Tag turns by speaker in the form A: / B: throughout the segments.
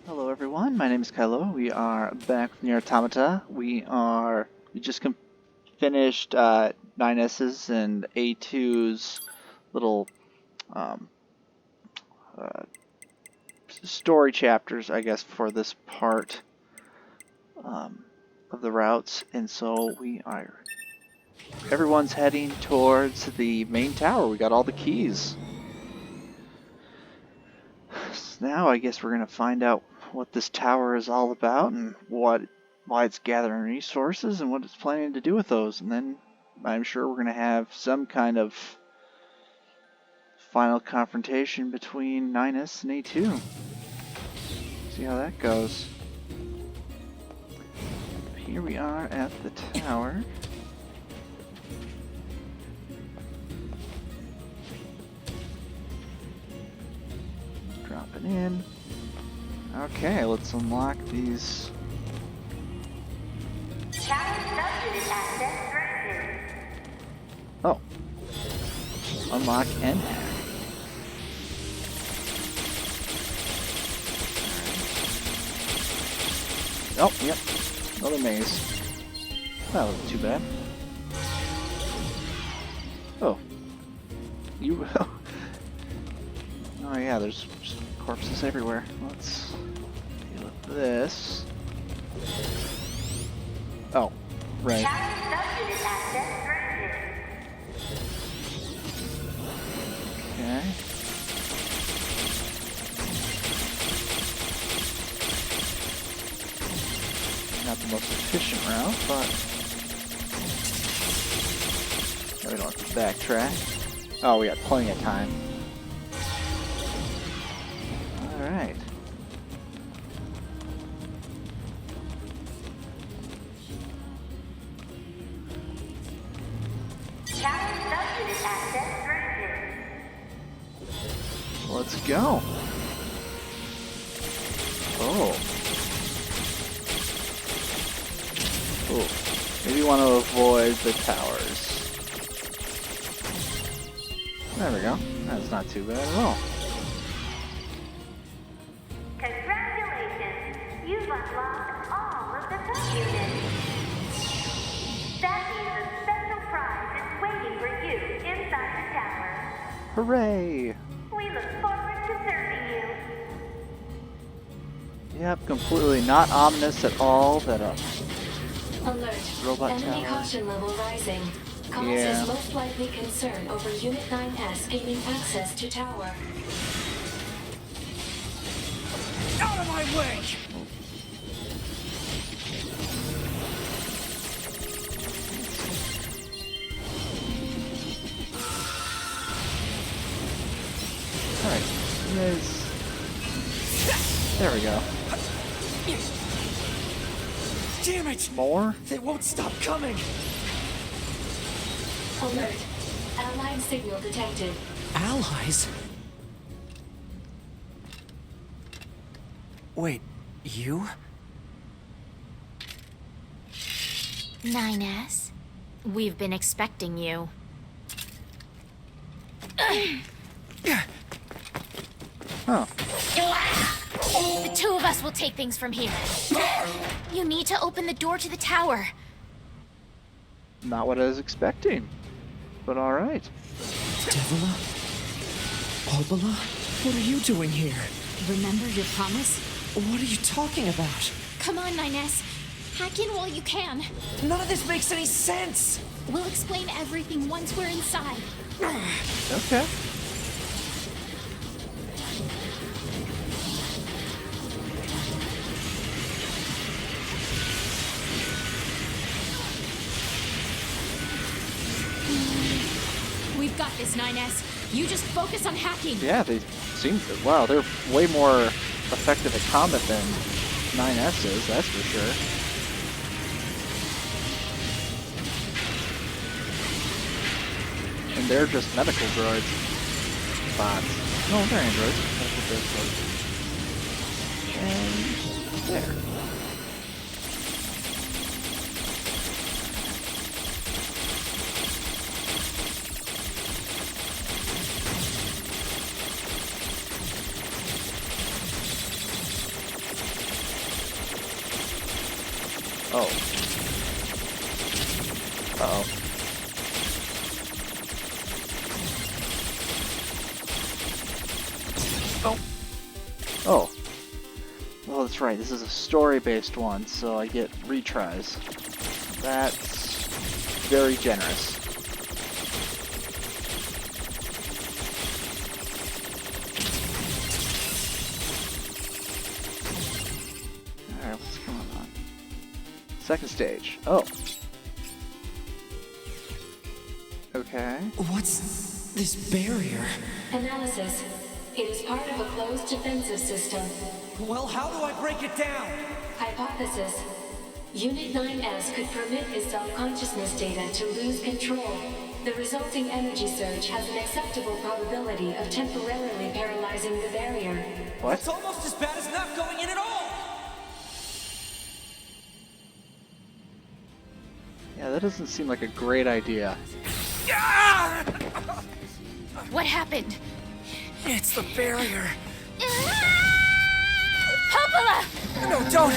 A: Hello everyone, my name is Kylo. We are back with NieR Automata. We just finished 9S's and A2's little um, uh, story chapters, I guess, for this part of the routes. And so everyone's heading towards the main tower. We got all the keys. So now I guess we're going to find out what this tower is all about and why it's gathering resources and what it's planning to do with those. And then I'm sure we're going to have some kind of final confrontation between 9S and A2. See how that goes. Here we are at the tower. Dropping in. Okay, let's unlock these. Oh. Unlock and hack. Oh, yep. Another maze. That wasn't too bad. Oh. You. Oh, yeah, there's corpses everywhere. Let's deal with this. Oh, right. Okay. Not the most efficient route, but we don't have to backtrack. Oh, we got plenty of time. Alright. Let's go. Oh. Oh. Maybe you want to avoid the towers. There we go. That's not too bad at all.
B: Congratulations! You've unlocked all of the subunits. That means a special prize is waiting for you inside the tower.
A: Hooray!
B: We look forward to serving you.
A: Yep, completely not ominous at all. That
C: Alert.
A: robot
C: Enemy
A: tower.
C: caution level rising. Causes most likely concern over Unit 9S gaining access to tower.
D: Out of my way!
A: Alright, there we go.
D: Damn it!
A: More?
D: They won't stop coming!
C: Alert. Allied signal detected.
D: Allies? Wait, you?
E: 9S, we've been expecting you.
A: Huh.
E: The two of us will take things from here. You need to open the door to the tower.
A: Not what I was expecting. But alright.
D: Devila? Obala? What are you doing here?
E: Remember your promise?
D: What are you talking about?
E: Come on, 9S. Hack in while you can.
D: None of this makes any sense!
E: We'll explain everything once we're inside.
A: Okay.
E: We've got this, 9S. You just focus on hacking.
A: Yeah, they seem to. Wow, they're way more effective at combat than 9S is, that's for sure. And they're just medical droids. Bots. No, they're androids. Medical droids. And there. Oh. Uh-oh. Oh. Oh. Oh, that's right. This is a story-based one, so I get retries. That's very generous. Alright, what's going on? Second stage. Oh. Okay.
D: What's this barrier?
C: Analysis. It is part of a closed defensive system.
D: Well, how do I break it down?
C: Hypothesis. Unit 9S could permit its self-consciousness data to lose control. The resulting energy surge has an acceptable probability of temporarily paralyzing the barrier.
A: What?
D: That's almost as bad as not going in at all!
A: Yeah, that doesn't seem like a great idea.
E: What happened?
D: It's the barrier.
E: Popola!
D: No, don't!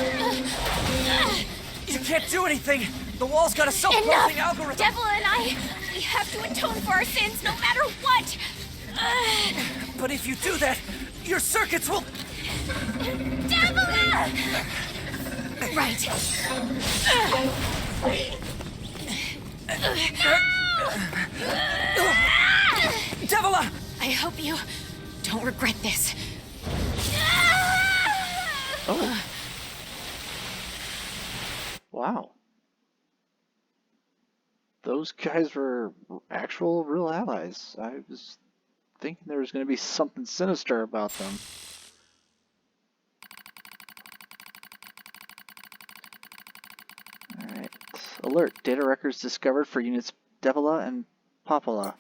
D: You can't do anything! The wall's got a self-closing
E: Enough!
D: algorithm!
E: Devil and I, we have to atone for our sins no matter what!
D: But if you do that, your circuits will...
E: Devil! Right.
D: Devila!
E: I hope you don't regret this.
A: Oh. Wow. Those guys were actual real allies. I was thinking there was going to be something sinister about them. Alright. Alert. Data records discovered for units Devila and Popola.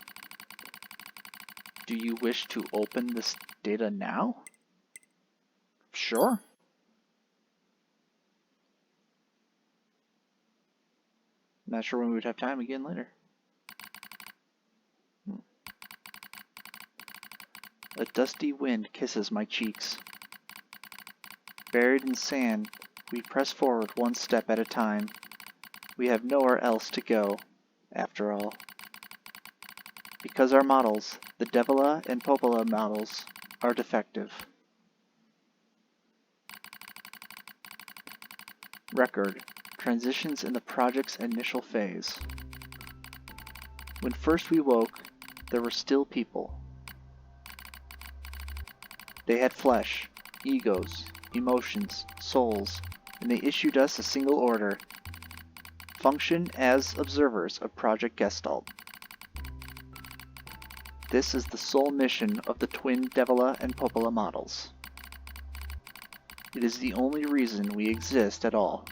A: Do you wish to open this data now? Sure. Not sure when we would have time again later. A dusty wind kisses my cheeks. Buried in sand, we press forward one step at a time. We have nowhere else to go, after all. Because our models, the Devila and Popola models, are defective. Record. Transitions in the project's initial phase. When first we woke, there were still people. They had flesh, egos, emotions, souls, and they issued us a single order. Function as observers of Project Gestalt. This is the sole mission of the twin Devila and Popola models. It is the only reason we exist at all.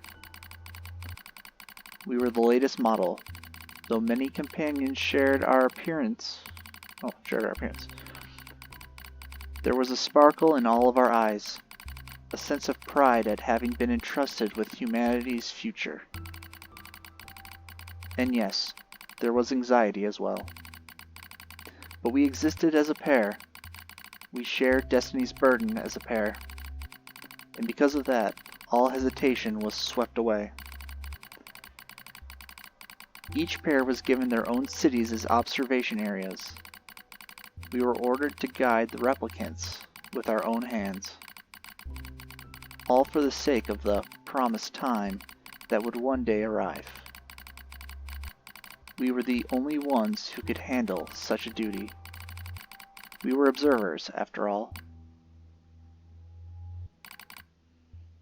A: We were the latest model, though many companions shared our appearance. There was a sparkle in all of our eyes, a sense of pride at having been entrusted with humanity's future. And yes, there was anxiety as well. But we existed as a pair. We shared destiny's burden as a pair. And because of that, all hesitation was swept away. Each pair was given their own cities as observation areas. We were ordered to guide the replicants with our own hands. All for the sake of the promised time that would one day arrive. We were the only ones who could handle such a duty. We were observers, after all.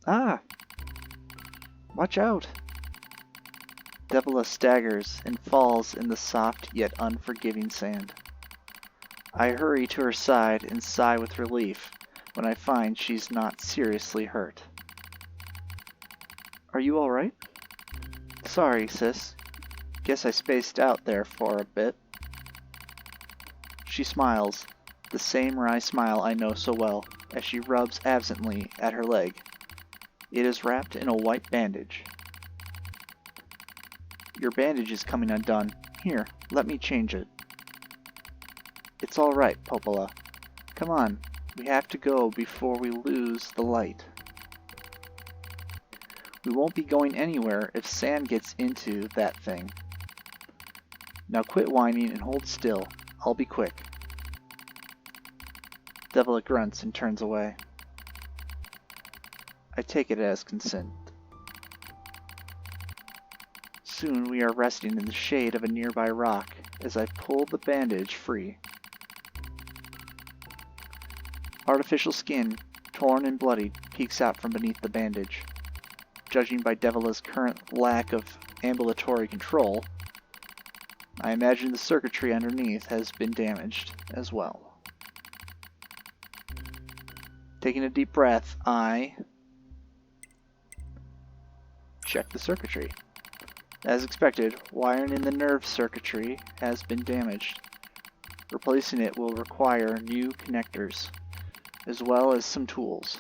A: Ah! Watch out! Devila staggers and falls in the soft yet unforgiving sand. I hurry to her side and sigh with relief when I find she's not seriously hurt. Are you alright? Sorry, sis. Guess I spaced out there for a bit. She smiles, the same wry smile I know so well, as she rubs absently at her leg. It is wrapped in a white bandage. Your bandage is coming undone. Here, let me change it. It's all right, Popola. Come on, we have to go before we lose the light. We won't be going anywhere if sand gets into that thing. Now quit whining and hold still. I'll be quick. Devil grunts and turns away. I take it as consent. Soon we are resting in the shade of a nearby rock as I pull the bandage free. Artificial skin, torn and bloodied, peeks out from beneath the bandage. Judging by Devila's current lack of ambulatory control, I imagine the circuitry underneath has been damaged as well. Taking a deep breath, I check the circuitry. As expected, wiring in the nerve circuitry has been damaged. Replacing it will require new connectors, as well as some tools,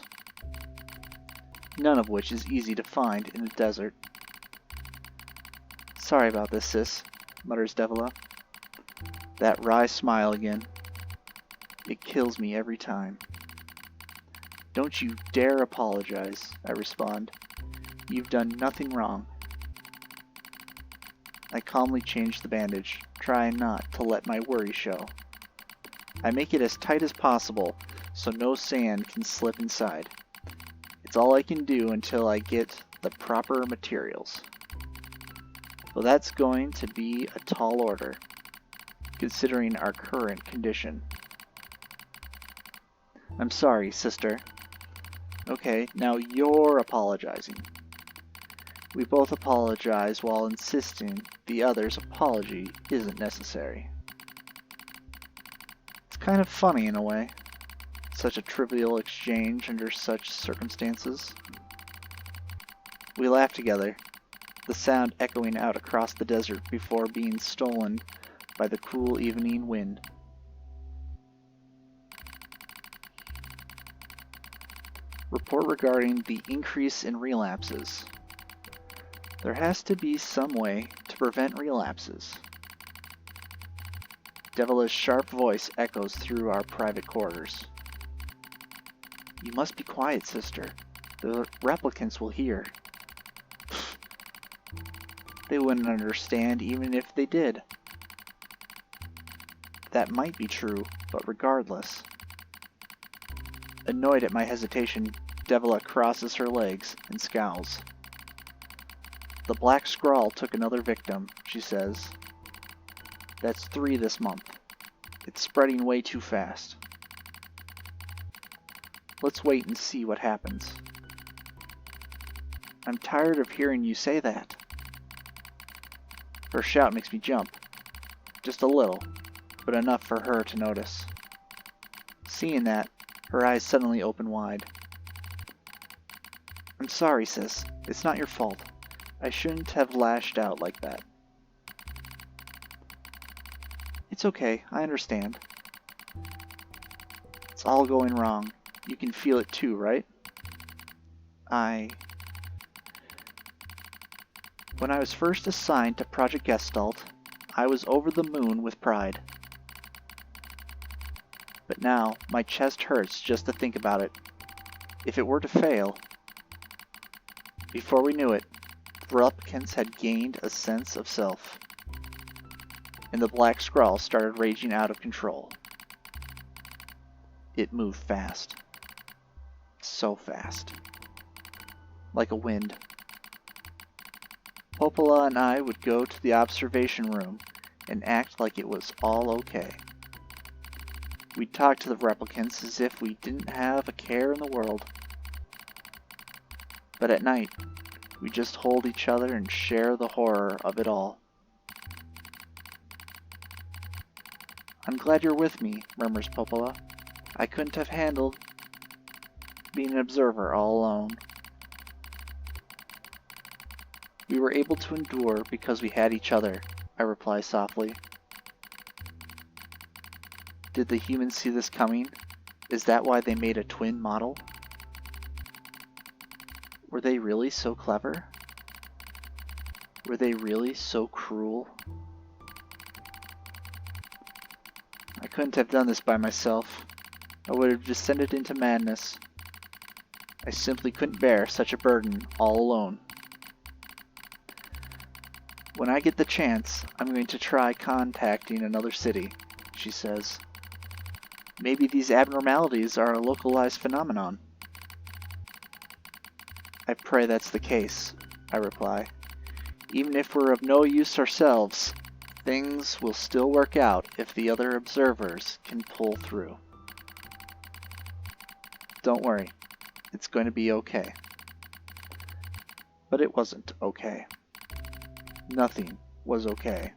A: none of which is easy to find in the desert. Sorry about this, sis, mutters Devila. That wry smile again. It kills me every time. Don't you dare apologize, I respond. You've done nothing wrong. I calmly change the bandage, trying not to let my worry show. I make it as tight as possible so no sand can slip inside. It's all I can do until I get the proper materials. Well, that's going to be a tall order, considering our current condition. I'm sorry, sister. Okay, now you're apologizing. We both apologize while insisting the other's apology isn't necessary. It's kind of funny in a way, such a trivial exchange under such circumstances. We laugh together, the sound echoing out across the desert before being stolen by the cool evening wind. Report regarding the increase in relapses. There has to be some way to prevent relapses. Devila's sharp voice echoes through our private quarters. You must be quiet, sister. The replicants will hear. They wouldn't understand even if they did. That might be true, but regardless. Annoyed at my hesitation, Devila crosses her legs and scowls. The black scrawl took another victim, she says. That's 3 this month. It's spreading way too fast. Let's wait and see what happens. I'm tired of hearing you say that. Her shout makes me jump. Just a little, but enough for her to notice. Seeing that, her eyes suddenly open wide. I'm sorry, sis. It's not your fault. I shouldn't have lashed out like that. It's okay, I understand. It's all going wrong. You can feel it too, right? When I was first assigned to Project Gestalt, I was over the moon with pride. But now, my chest hurts just to think about it. If it were to fail... Before we knew it, the replicants had gained a sense of self, and the black scrawl started raging out of control. It moved fast. So fast. Like a wind. Popola and I would go to the observation room and act like it was all okay. We'd talk to the replicants as if we didn't have a care in the world. But at night, we just hold each other and share the horror of it all. I'm glad you're with me, murmurs Popola. I couldn't have handled being an observer all alone. We were able to endure because we had each other, I reply softly. Did the humans see this coming? Is that why they made a twin model? Were they really so clever? Were they really so cruel? I couldn't have done this by myself. I would have descended into madness. I simply couldn't bear such a burden all alone. When I get the chance, I'm going to try contacting another city, she says. Maybe these abnormalities are a localized phenomenon. I pray that's the case, I reply. Even if we're of no use ourselves, things will still work out if the other observers can pull through. Don't worry, it's going to be okay. But it wasn't okay. Nothing was okay.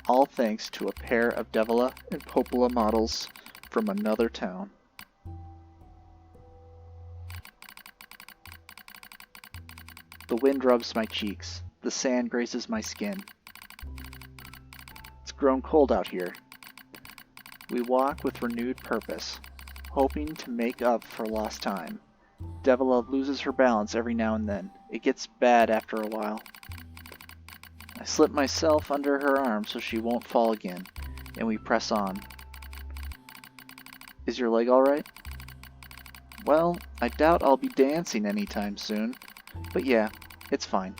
A: All thanks to a pair of Devila and Popola models from another town. The wind rubs my cheeks. The sand grazes my skin. It's grown cold out here. We walk with renewed purpose, hoping to make up for lost time. Devila loses her balance every now and then. It gets bad after a while. I slip myself under her arm so she won't fall again, and we press on. Is your leg alright? Well, I doubt I'll be dancing anytime soon, but yeah, it's fine.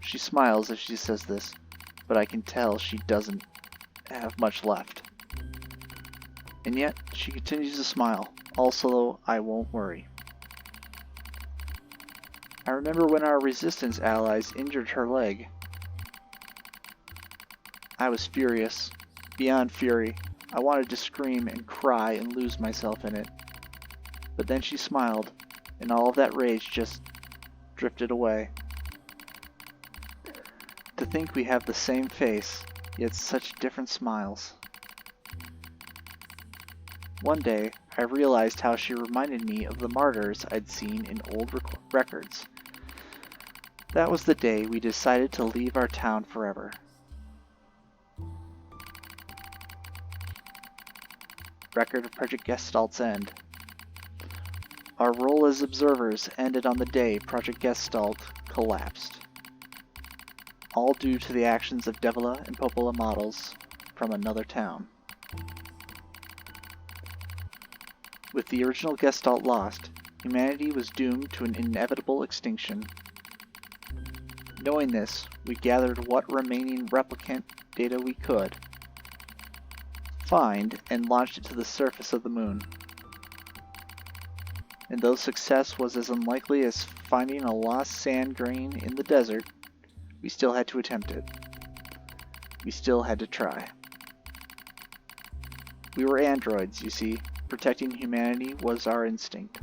A: She smiles as she says this, but I can tell she doesn't have much left. And yet, she continues to smile, also I won't worry. I remember when our resistance allies injured her leg. I was furious, beyond fury. I wanted to scream and cry and lose myself in it. But then she smiled, and all of that rage just drifted away. To think we have the same face, yet such different smiles. One day, I realized how she reminded me of the martyrs I'd seen in old records. That was the day we decided to leave our town forever. Record of Project Gestalt's end. Our role as observers ended on the day Project Gestalt collapsed. All due to the actions of Devila and Popola models from another town. With the original Gestalt lost, humanity was doomed to an inevitable extinction. Knowing this, we gathered what remaining replicant data we could find and launched it to the surface of the moon. And though success was as unlikely as finding a lost sand grain in the desert, we still had to attempt it. We still had to try. We were androids, you see. Protecting humanity was our instinct.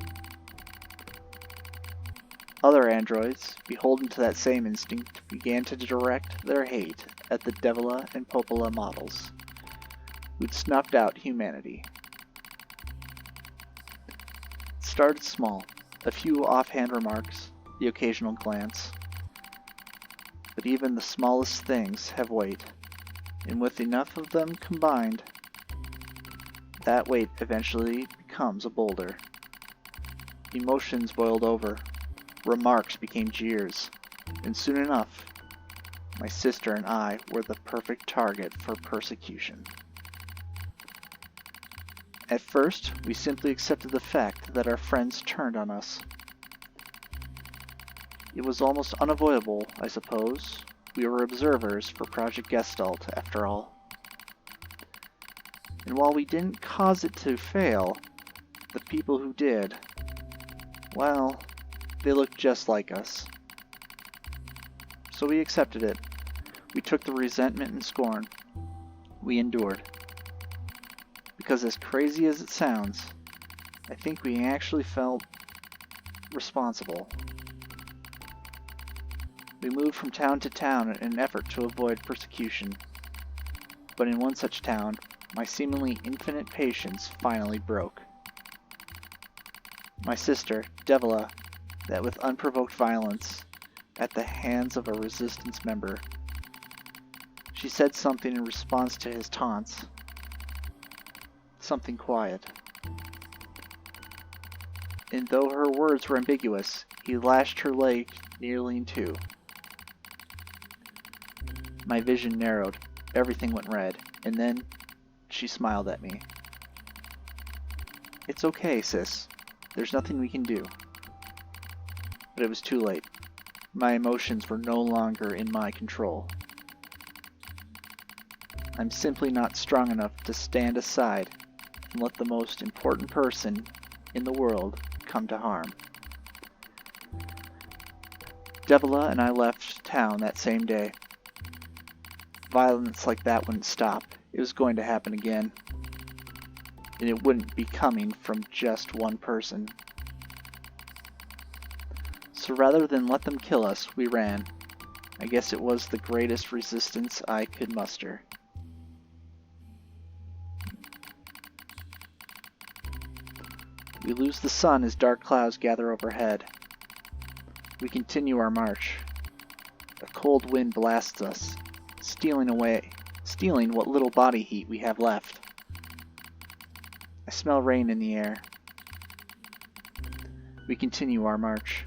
A: Other androids, beholden to that same instinct, began to direct their hate at the Devila and Popola models, who'd snuffed out humanity. It started small, a few offhand remarks, the occasional glance. But even the smallest things have weight, and with enough of them combined, that weight eventually becomes a boulder. Emotions boiled over. Remarks became jeers, and soon enough, my sister and I were the perfect target for persecution. At first, we simply accepted the fact that our friends turned on us. It was almost unavoidable, I suppose. We were observers for Project Gestalt, after all. And while we didn't cause it to fail, the people who did, well, they looked just like us. So we accepted it. We took the resentment and scorn. We endured. Because as crazy as it sounds, I think we actually felt responsible. We moved from town to town in an effort to avoid persecution. But in one such town, my seemingly infinite patience finally broke. My sister, Devila, that with unprovoked violence at the hands of a resistance member. She said something in response to his taunts. Something quiet. And though her words were ambiguous, he lashed her leg nearly in two. My vision narrowed. Everything went red. And then she smiled at me. It's okay, sis. There's nothing we can do. But it was too late. My emotions were no longer in my control. I'm simply not strong enough to stand aside and let the most important person in the world come to harm. Devila and I left town that same day. Violence like that wouldn't stop. It was going to happen again. And it wouldn't be coming from just one person. So rather than let them kill us, we ran. I guess it was the greatest resistance I could muster. We lose the sun as dark clouds gather overhead. We continue our march. A cold wind blasts us, stealing what little body heat we have left. I smell rain in the air. We continue our march.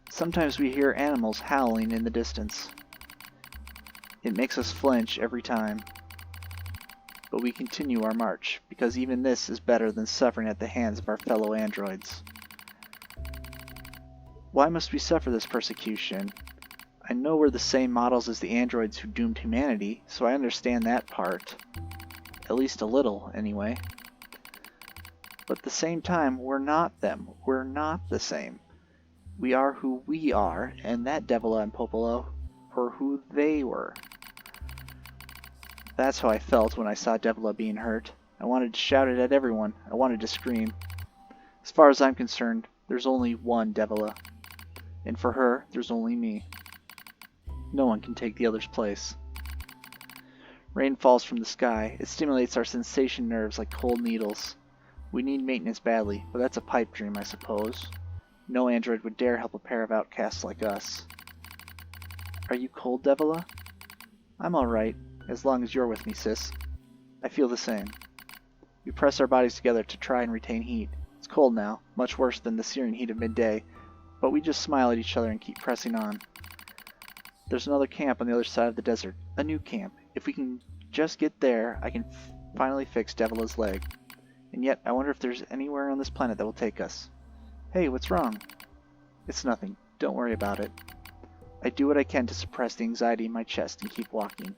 A: Sometimes we hear animals howling in the distance. It makes us flinch every time. But we continue our march, because even this is better than suffering at the hands of our fellow androids. Why must we suffer this persecution? I know we're the same models as the androids who doomed humanity, so I understand that part. At least a little, anyway. But at the same time, we're not them. We're not the same. We are who we are, and that Devila and Popolo were who they were. That's how I felt when I saw Devila being hurt. I wanted to shout it at everyone. I wanted to scream. As far as I'm concerned, there's only one Devila. And for her, there's only me. No one can take the other's place. Rain falls from the sky. It stimulates our sensation nerves like cold needles. We need maintenance badly, but that's a pipe dream, I suppose. No android would dare help a pair of outcasts like us. Are you cold, Devila? I'm alright, as long as you're with me, sis. I feel the same. We press our bodies together to try and retain heat. It's cold now, much worse than the searing heat of midday, but we just smile at each other and keep pressing on. There's another camp on the other side of the desert. A new camp. If we can just get there, I can finally fix Devila's leg. And yet, I wonder if there's anywhere on this planet that will take us. Hey, what's wrong? It's nothing. Don't worry about it. I do what I can to suppress the anxiety in my chest and keep walking.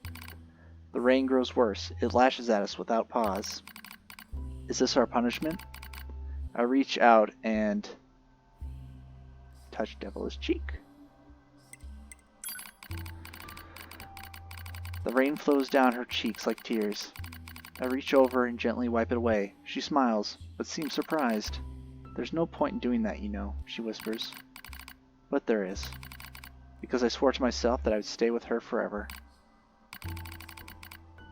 A: The rain grows worse. It lashes at us without pause. Is this our punishment? I reach out and touch Devila's cheek. The rain flows down her cheeks like tears. I reach over and gently wipe it away. She smiles, but seems surprised. There's no point in doing that, you know, she whispers. But there is. Because I swore to myself that I would stay with her forever.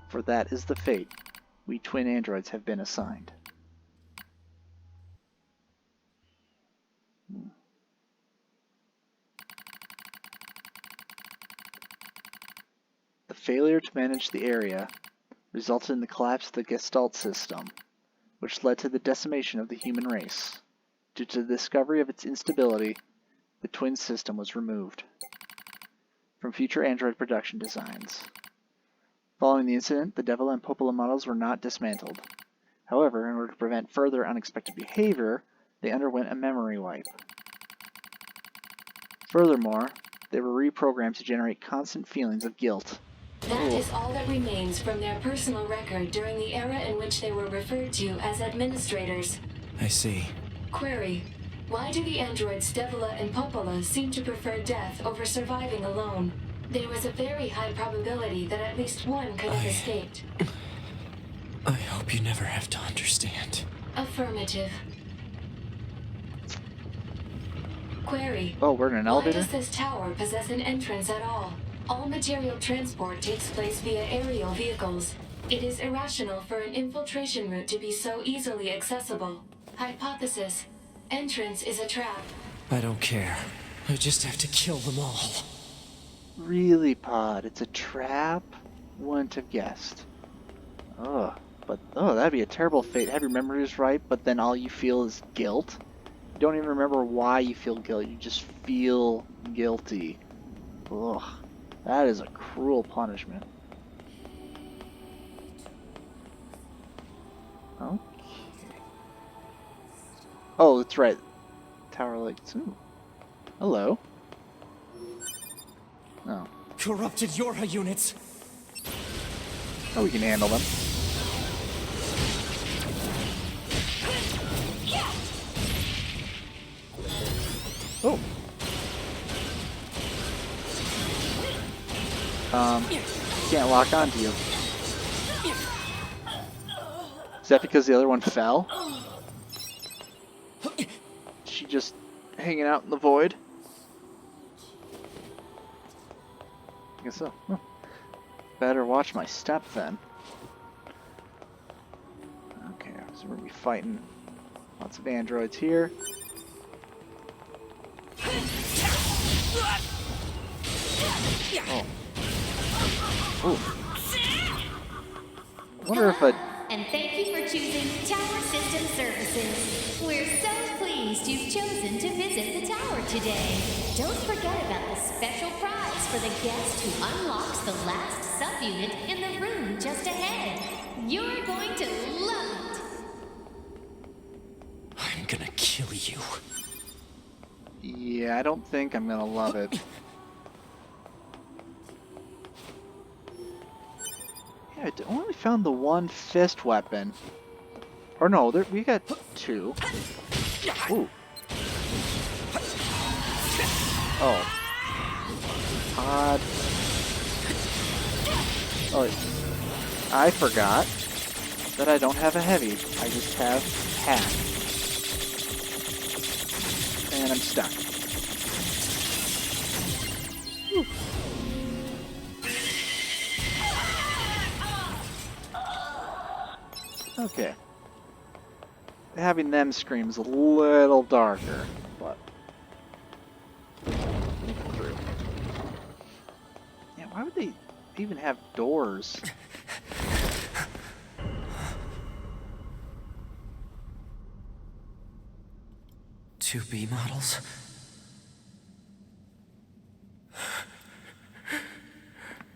A: For that is the fate we twin androids have been assigned. The failure to manage the area resulted in the collapse of the Gestalt system, which led to the decimation of the human race. Due to the discovery of its instability, the twin system was removed from future android production designs. Following the incident, the Devila and Popola models were not dismantled. However, in order to prevent further unexpected behavior, they underwent a memory wipe. Furthermore, they were reprogrammed to generate constant feelings of guilt.
C: That is all that remains from their personal record during the era in which they were referred to as administrators.
D: I see.
C: Query: why do the androids Devila and Popola seem to prefer death over surviving alone? There was a very high probability that at least one could have escaped.
D: I hope you never have to understand.
C: Affirmative. Query:
A: Oh, we're in an elevator?
C: why does this tower possess an entrance at all? All material transport takes place via aerial vehicles. It is irrational for an infiltration route to be so easily accessible. Hypothesis: entrance is a trap.
D: I don't care. I just have to kill them all.
A: Really, Pod? It's a trap? Wouldn't have guessed. That'd be a terrible fate. Have your memories right, but then all you feel is guilt? You don't even remember why you feel guilt. You just feel guilty. Ugh. That is a cruel punishment. Okay. Oh, that's right. Tower Lights. Ooh. Hello. Oh.
D: Corrupted Yorha units.
A: Oh, we can handle them. Oh. Can't lock onto you. Is that because the other one fell? Is she just hanging out in the void? I guess so. Huh. Better watch my step then. Okay, so we're gonna be fighting lots of androids here. Oh. Ooh. I wonder if a...
B: And thank you for choosing Tower System Services. We're so pleased you've chosen to visit the tower today. Don't forget about the special prize for the guest who unlocks the last subunit in the room just ahead. You're going to love it.
D: I'm gonna kill you.
A: Yeah, I don't think I'm gonna love it. Yeah, I only found the one fist weapon. Or no, we got two. Ooh. Oh. Odd. Oh, I forgot that I don't have a heavy. I just have half. And I'm stuck. Whew. Okay. Having them scream's a little darker, but through. Yeah, why would they even have doors?
D: 2B models?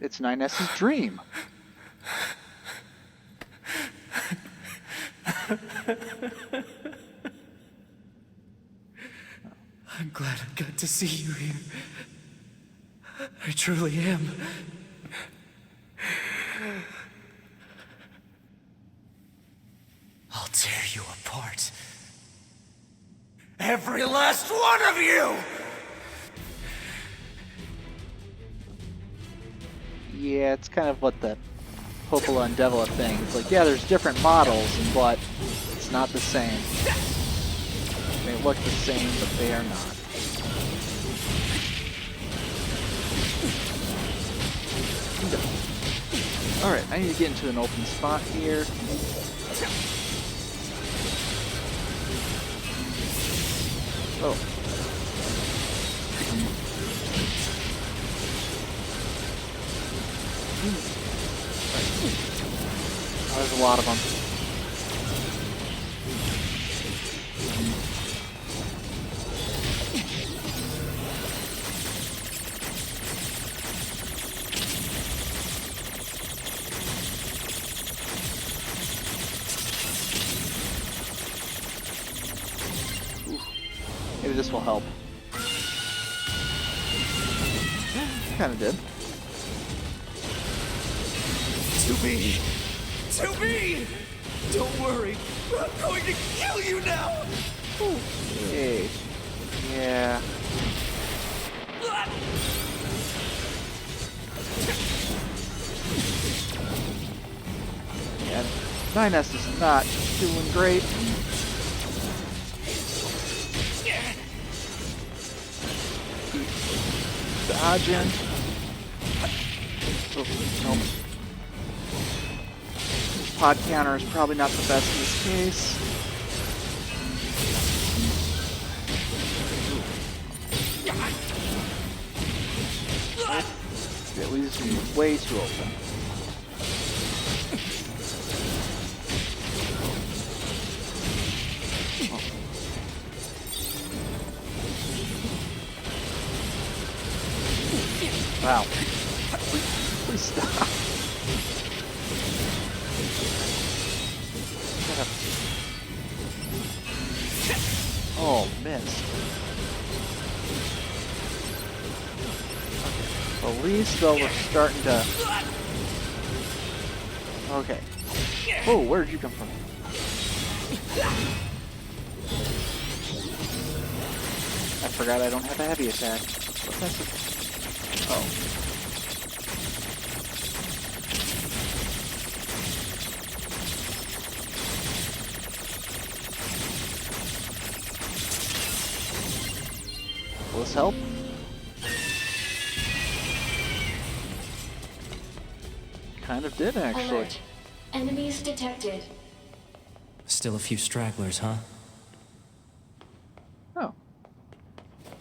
A: It's 9S's dream.
D: I'm glad I got to see you here. I truly am. I'll tear you apart. Every last one of you!
A: Yeah, it's kind of what the Popola and Devila thing. It's like, yeah, there's different models, but it's not the same. They look the same, but they are not. Alright, I need to get into an open spot here. Oh. Oh, there's a lot of them. Maybe this will help. Kinda did.
D: 2B! 2B! Don't worry, I'm going to kill you now!
A: Hey. Yeah. Yeah. 9S is not doing great. Dodging. Oh, nope. Pod counter is probably not the best in this case. It leaves me way too open. Wow. Please stop. Oh, missed. At least, though, we're starting to... Okay. Oh, where did you come from? I forgot I don't have a heavy attack. What's that? Oh. Will this help? Kind of did, actually.
C: Alert. Enemies detected.
D: Still a few stragglers, huh?
A: Oh.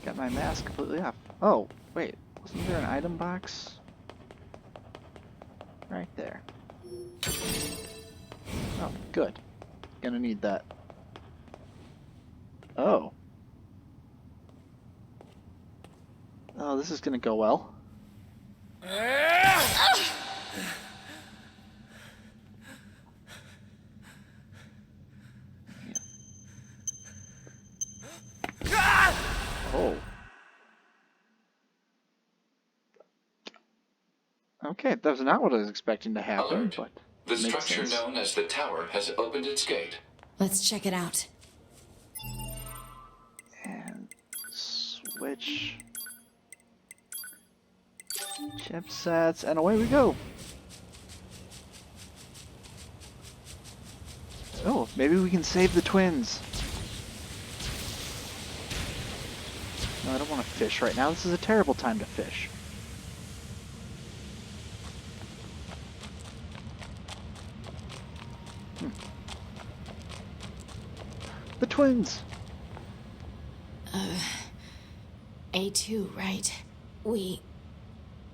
A: Got my mask completely off. Oh, wait. Wasn't there an item box? Right there. Oh, good. Gonna need that. Oh. Oh, this is gonna go well. Oh. Okay, that was not what I was expecting to happen,
F: Alert.
A: but
F: The
A: makes
F: structure
A: sense.
F: known as the tower has opened its gate.
B: Let's check it out.
A: And switch chipsets, and away we go. Oh, maybe we can save the twins. No, I don't want to fish right now. This is a terrible time to fish. The twins!
E: A2, right? We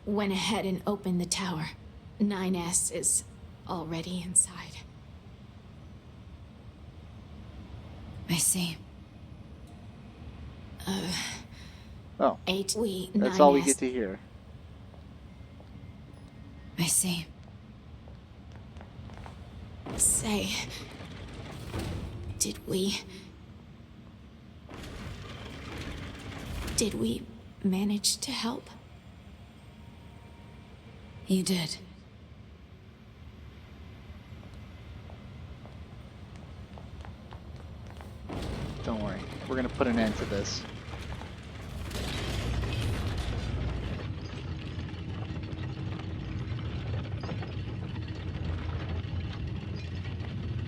E: went ahead and opened the tower. 9S is already inside.
B: I see.
A: Oh,
E: 8, we,
A: that's
E: 9S.
A: all we get to hear.
B: I see.
E: Say, did we manage to help?
B: You did.
A: Don't worry. We're gonna put an end to this.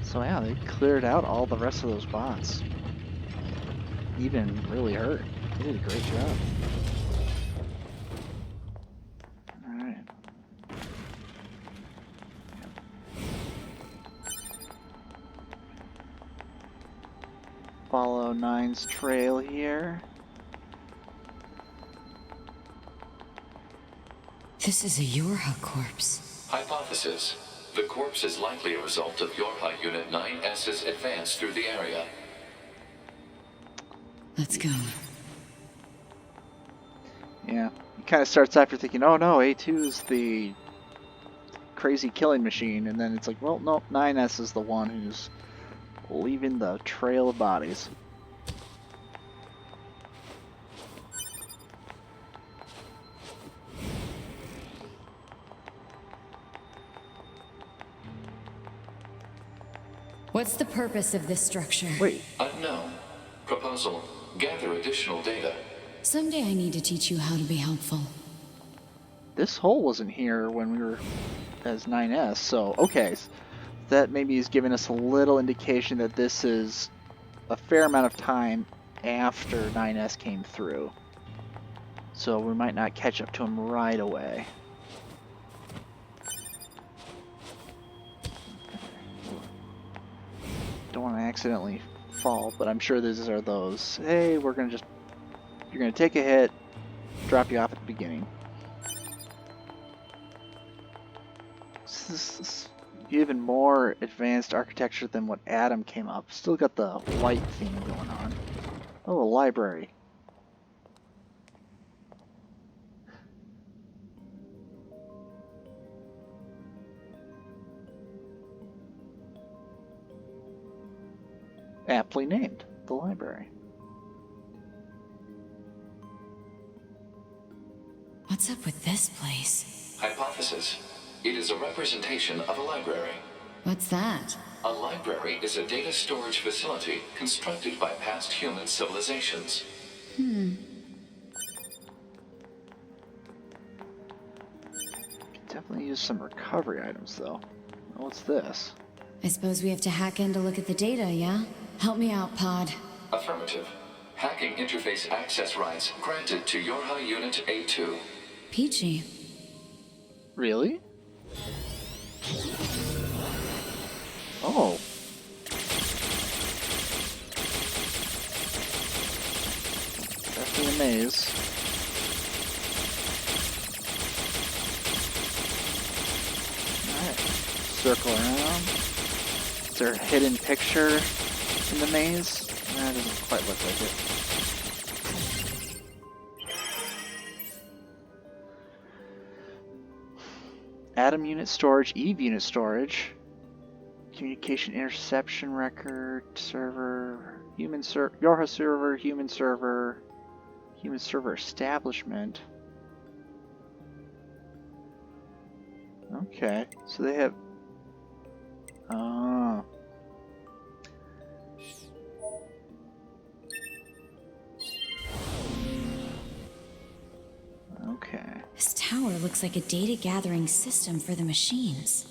A: So yeah, they cleared out all the rest of those bots. Even really hurt. They did a great job. Alright. Follow Nine's trail here.
B: This is a Yorha corpse.
F: Hypothesis. The corpse is likely a result of Yorha Unit 9S's advance through the area.
B: Let's go.
A: Yeah. It kind of starts after thinking, oh no, A2's the crazy killing machine, and then it's like, well, no, 9S is the one who's leaving the trail of bodies.
B: What's the purpose of this structure?
A: Wait,
F: Unknown. Proposal. Gather additional data.
B: Someday I need to teach you how to be helpful.
A: this hole wasn't here when we were as 9S, so okay. That maybe is giving us a little indication that this is a fair amount of time after 9S came through. So we might not catch up to him right away. Don't want to accidentally fall, but I'm sure these are those. Hey, you're gonna take a hit, drop you off at the beginning. This is even more advanced architecture than what Adam came up. Still got the light theme going on. Oh, a library. Aptly named, the library.
C: What's up with this place?
F: Hypothesis. It is a representation of a library.
C: What's that?
F: A library is a data storage facility constructed by past human civilizations.
A: Definitely use some recovery items, though. What's this?
C: I suppose we have to hack in to look at the data, yeah? Help me out, Pod.
F: Affirmative. Hacking interface access rights granted to Yorha Unit A2.
C: Peachy.
A: Really? Oh. Definitely a maze. Alright. Circle around. Is there a hidden picture in the maze? That doesn't quite look like it. Atom unit storage, Eve unit storage, communication interception record, server, Yorha server, human server establishment. Okay, so they have. Oh. Okay.
C: This tower looks like a data gathering system for the machines.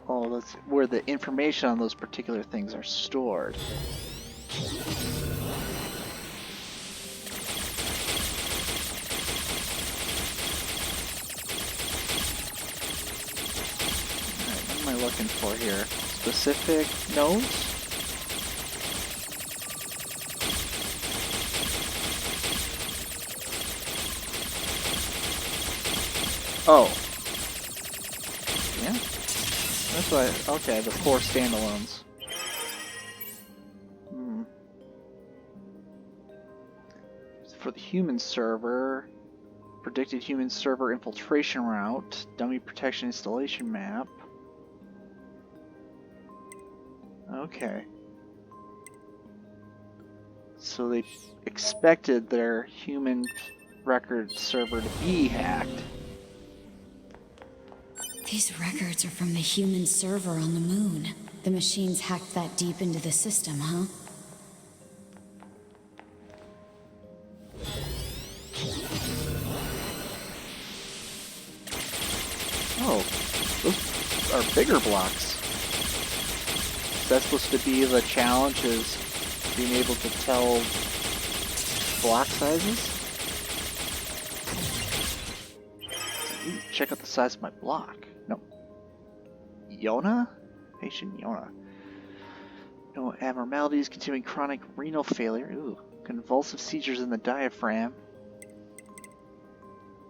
A: Oh, that's where the information on those particular things are stored. Alright, what am I looking for here? Specific nodes? Oh. Yeah. That's why. Okay, the 4 standalones. For the human server, predicted human server infiltration route, dummy protection installation map. Okay. So they expected their human record server to be hacked.
C: These records are from the human server on the moon. The machines hacked that deep into the system, huh?
A: Oh, those are bigger blocks. Is that supposed to be the challenge, is being able to tell block sizes? Ooh, check out the size of my block. No. Yona? Patient Yona. No abnormalities, continuing chronic renal failure. Ooh, convulsive seizures in the diaphragm.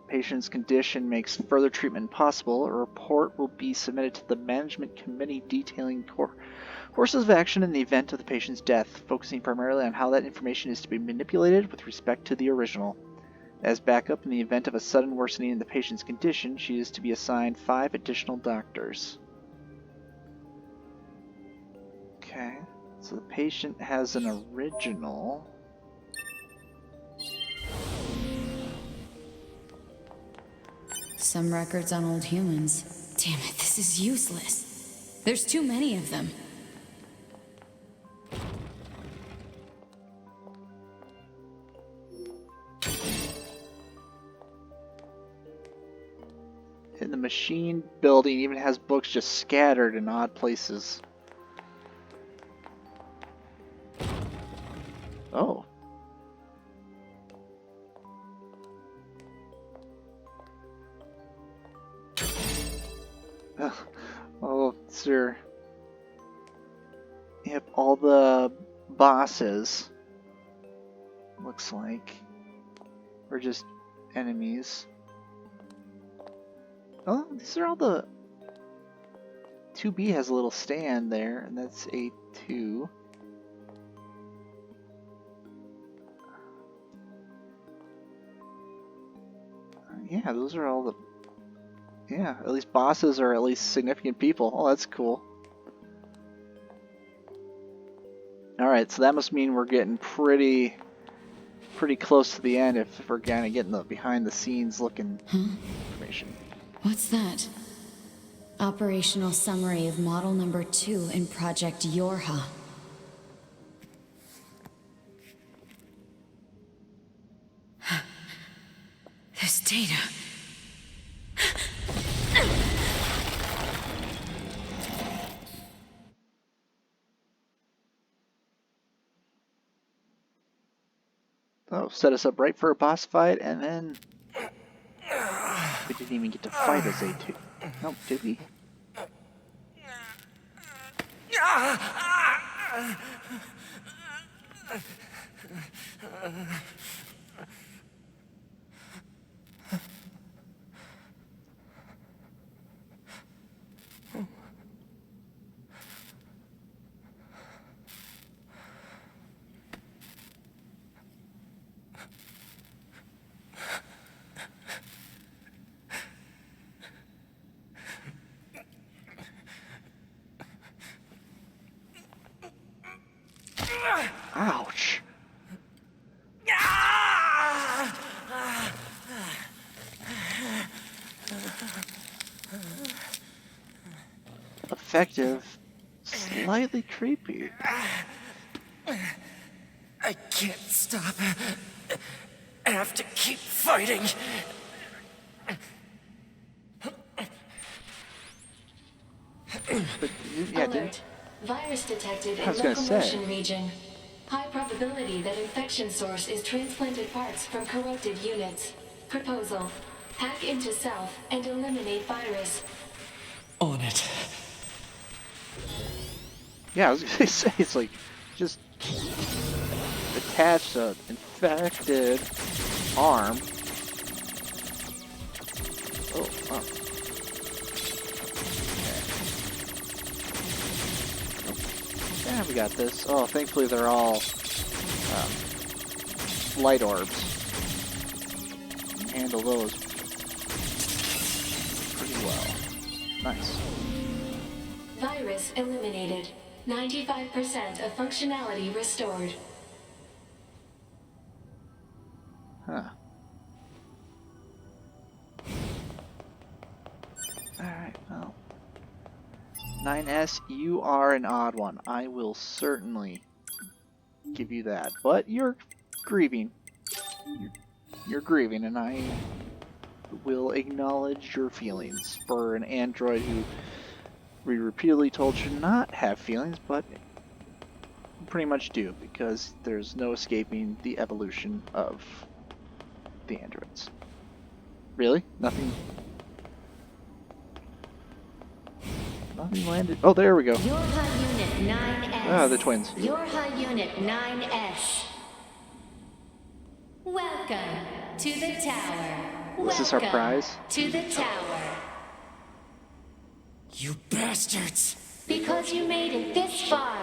A: Patient's condition makes further treatment impossible. A report will be submitted to the management committee detailing courses of action in the event of the patient's death, focusing primarily on how that information is to be manipulated with respect to the original. As backup, in the event of a sudden worsening in the patient's condition, she is to be assigned 5 additional doctors. Okay, so the patient has an original.
C: Some records on old humans. Damn it, this is useless. There's too many of them.
A: And the machine building even has books just scattered in odd places. Oh. Oh, sir. Yep, all the bosses, looks like, are just enemies. Oh, these are all the... 2B has a little stand there, and that's A2. Yeah, those are all the... Yeah, at least bosses are at least significant people. Oh, that's cool. Alright, so that must mean we're getting pretty pretty close to the end if we're gonna get in the behind-the-scenes looking information.
G: What's that? Operational summary of model number 2 in Project Yorha. This data.
A: Oh, set us up right for a boss fight, and then we didn't even get to fight as A2. Nope, did we? Ouch. Effective, slightly creepy.
D: I can't stop. I have to keep fighting.
A: But yeah,
C: Alert. Virus detected
A: I
C: in
A: was gonna
C: locomotion
A: say.
C: region. High probability that infection source is transplanted parts from corrupted units. Proposal. Hack into self and eliminate virus.
D: On it.
A: Yeah, I was gonna say, it's like, just attach an infected arm. Oh, oh. Yeah, we got this. Oh, thankfully they're all light orbs. Handle those pretty well. Nice.
C: Virus eliminated. 95% of functionality restored.
A: Huh. Alright, well. 9S, you are an odd one. I will certainly give you that. But you're grieving. You're grieving, and I will acknowledge your feelings for an android who we repeatedly told should not have feelings, but pretty much do, because there's no escaping the evolution of the androids. Really? Nothing? Nothing landed? Oh, there we go.
B: Yorha Unit 9S.
A: Ah, the twins.
B: Yorha Unit 9S. Welcome to the tower.
A: Is this our
B: Welcome
A: prize?
B: to the tower.
D: You bastards!
B: Because you made it this far,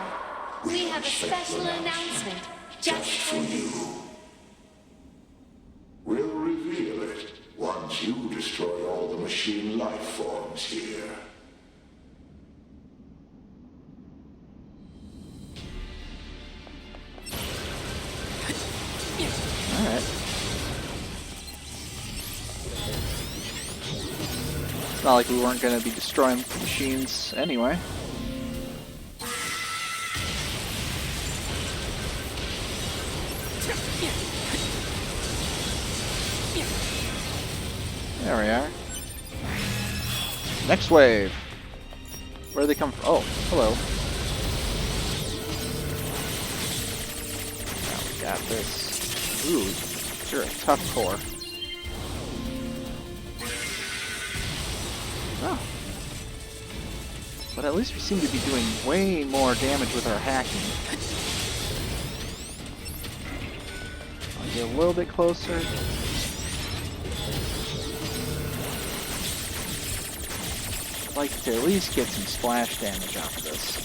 B: we have a special announcement just for you.
H: We'll reveal it once you destroy all the machine life forms here.
A: Alright. It's not like we weren't going to be destroying machines anyway. There we are. Next wave. Where do they come from? Oh, hello. Now we got this. Ooh, you're a tough core. Oh. But at least we seem to be doing way more damage with our hacking. I'll get a little bit closer. I'd like to at least get some splash damage off of this.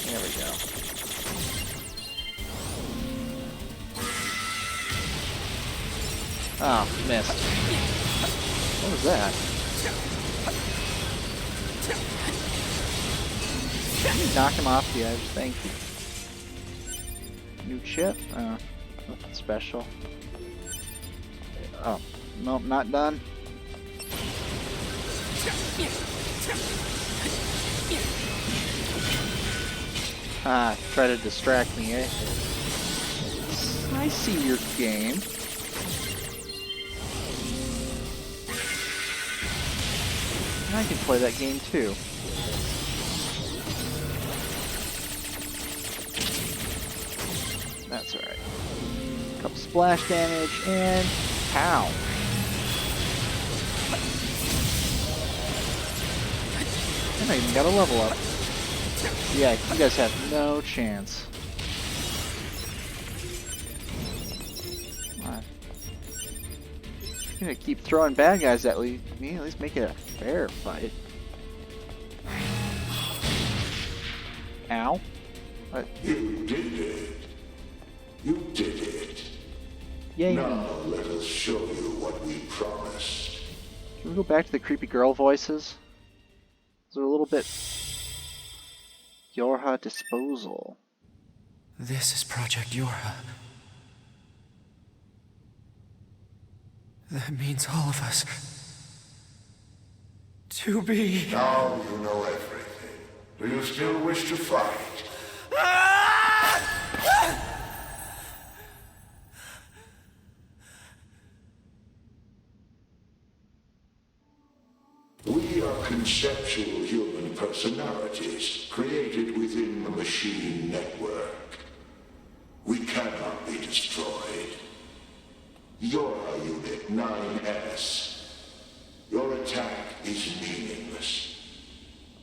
A: There we go. Oh, missed. What was that? Knock him off the edge, thank you. New chip? Nothing special. Oh, nope, not done. Ah, try to distract me, eh? I see your game. I can play that game too. That's alright. Couple splash damage and pow. And I even got a level up. Yeah, you guys have no chance. Come on. I'm gonna keep throwing bad guys at me, at least make it a fair fight. Ow. What?
H: You did it. You did it.
A: Yay.
H: Now let us show you what we promised.
A: Can we go back to the creepy girl voices? They're a little bit... Yorha disposal.
D: This is Project Yorha. That means all of us. To be...
H: Now you know everything. Do you still wish to fight? We are conceptual human personalities created within the machine network. We cannot be destroyed. You're Unit 9S. Your attack is meaningless.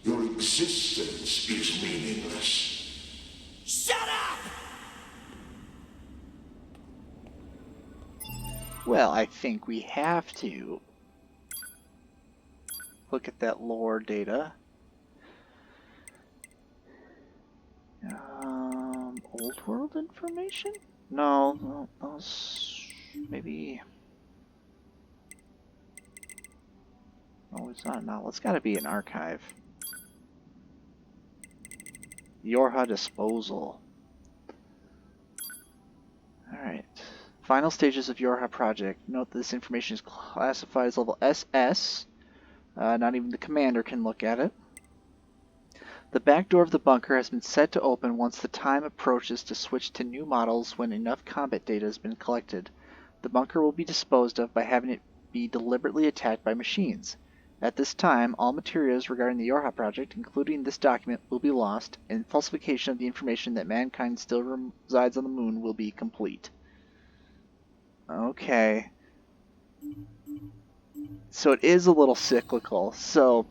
H: Your existence is meaningless.
D: Shut up!
A: Well, I think we have to look at that lore data. Old world information? No, those maybe. Oh, it's not now. It's got to be an archive. Yorha disposal. Alright. Final stages of Yorha project. Note that this information is classified as level SS. Not even the commander can look at it. The back door of the bunker has been set to open once the time approaches to switch to new models when enough combat data has been collected. The bunker will be disposed of by having it be deliberately attacked by machines. At this time, all materials regarding the Yorha project, including this document, will be lost, and falsification of the information that mankind still resides on the moon will be complete. Okay. So it is a little cyclical. So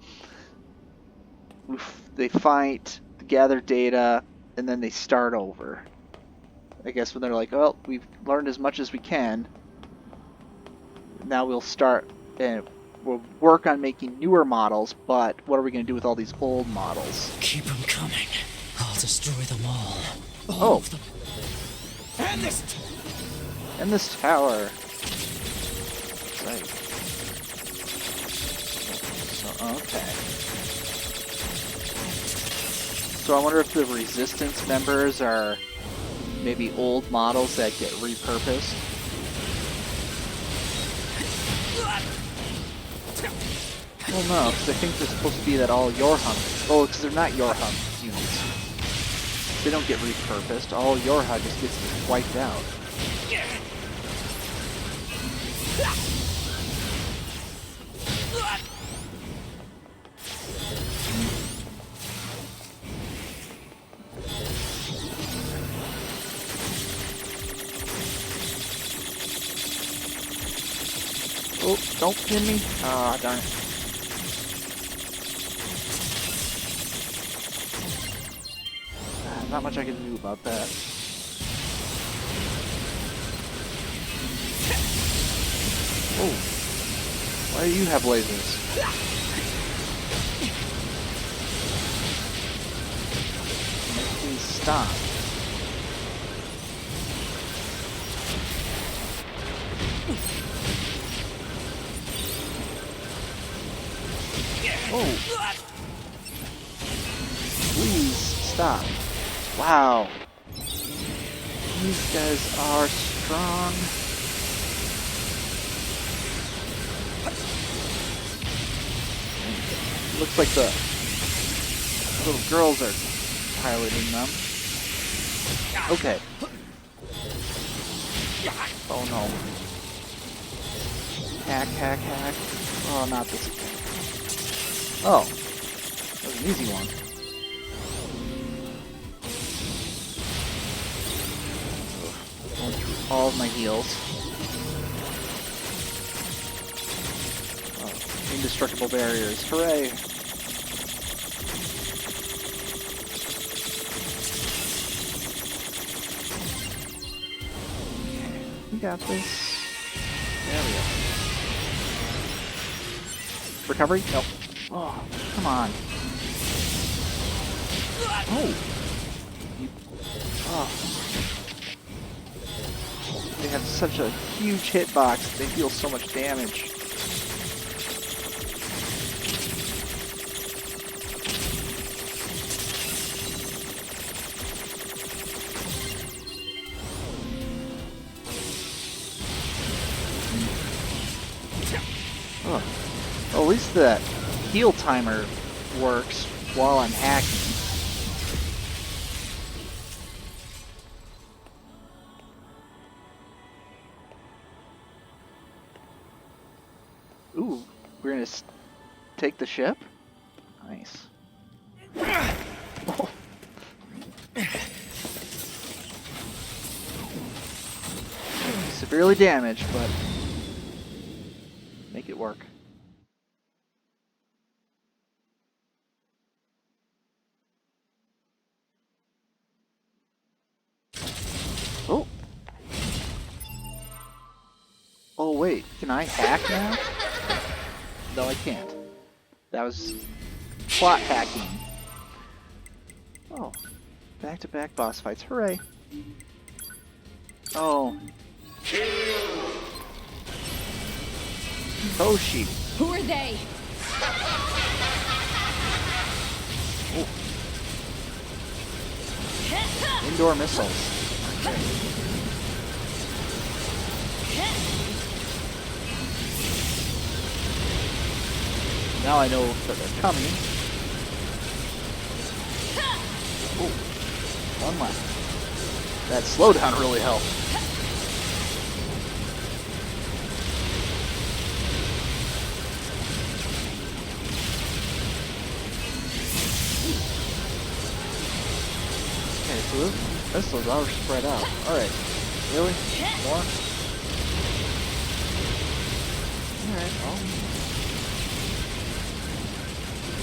A: they fight, gather data, and then they start over. I guess when they're like, well, we've learned as much as we can. Now we'll start and we'll work on making newer models, but what are we going to do with all these old models?
D: Keep them coming. I'll destroy them all.
A: Oh.
D: Of them. And this...
A: And this tower. Right. So, okay. So I wonder if the Resistance members are maybe old models that get repurposed. Well, no, because I think they're supposed to be that all Yorha. Oh, because they're not Yorha units. They don't get repurposed. All Yorha just gets wiped out. Oh, don't pin me. Ah, darn it. Not much I can do about that. Oh. Why do you have lasers? Please stop. Oh. Please stop. Wow. These guys are strong. Looks like the little girls are piloting them. Okay. Oh no. Hack, hack, hack. Oh, not this again. Oh. That was an easy one. Going through all of my heals. Oh, indestructible barriers. Hooray! We got this. There we go. Recovery? Nope. Oh, come on. Oh. Oh. They have such a huge hitbox. They deal so much damage. Oh. Well, at least the heal timer works while I'm hacking. Ooh, we're gonna take the ship? Nice. Oh. Severely damaged, but make it work. Oh. Oh wait, can I hack now? No, I can't. That was plot hacking. Oh, back-to-back boss fights, hooray! Oh. Toshi.
E: Who are they?
A: Oh. Indoor missiles. Now I know that they're coming. Oh, one left. That slowdown really helped. Okay, so those missiles are spread out. Alright. Really? More? Alright, well.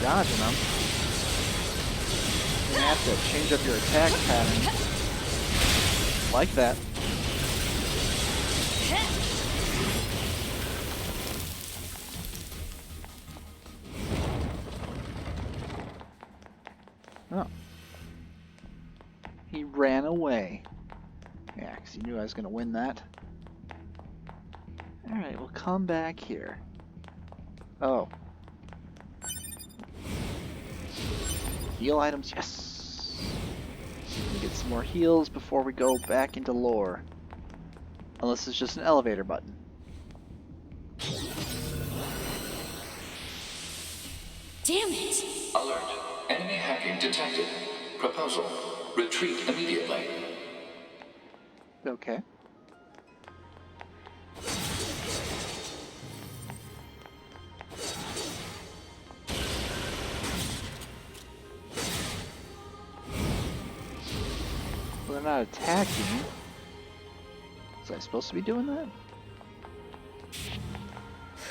A: Dodging them. You're gonna have to change up your attack pattern. Like that. Oh. He ran away. Yeah, because he knew I was going to win that. Alright, we'll come back here. Oh. Heal items, yes! We get some more heals before we go back into lore. Unless it's just an elevator button.
E: Damn it!
F: Alert. Enemy hacking detected. Proposal. Retreat immediately.
A: Okay. Well, they're not attacking. Was I supposed to be doing that?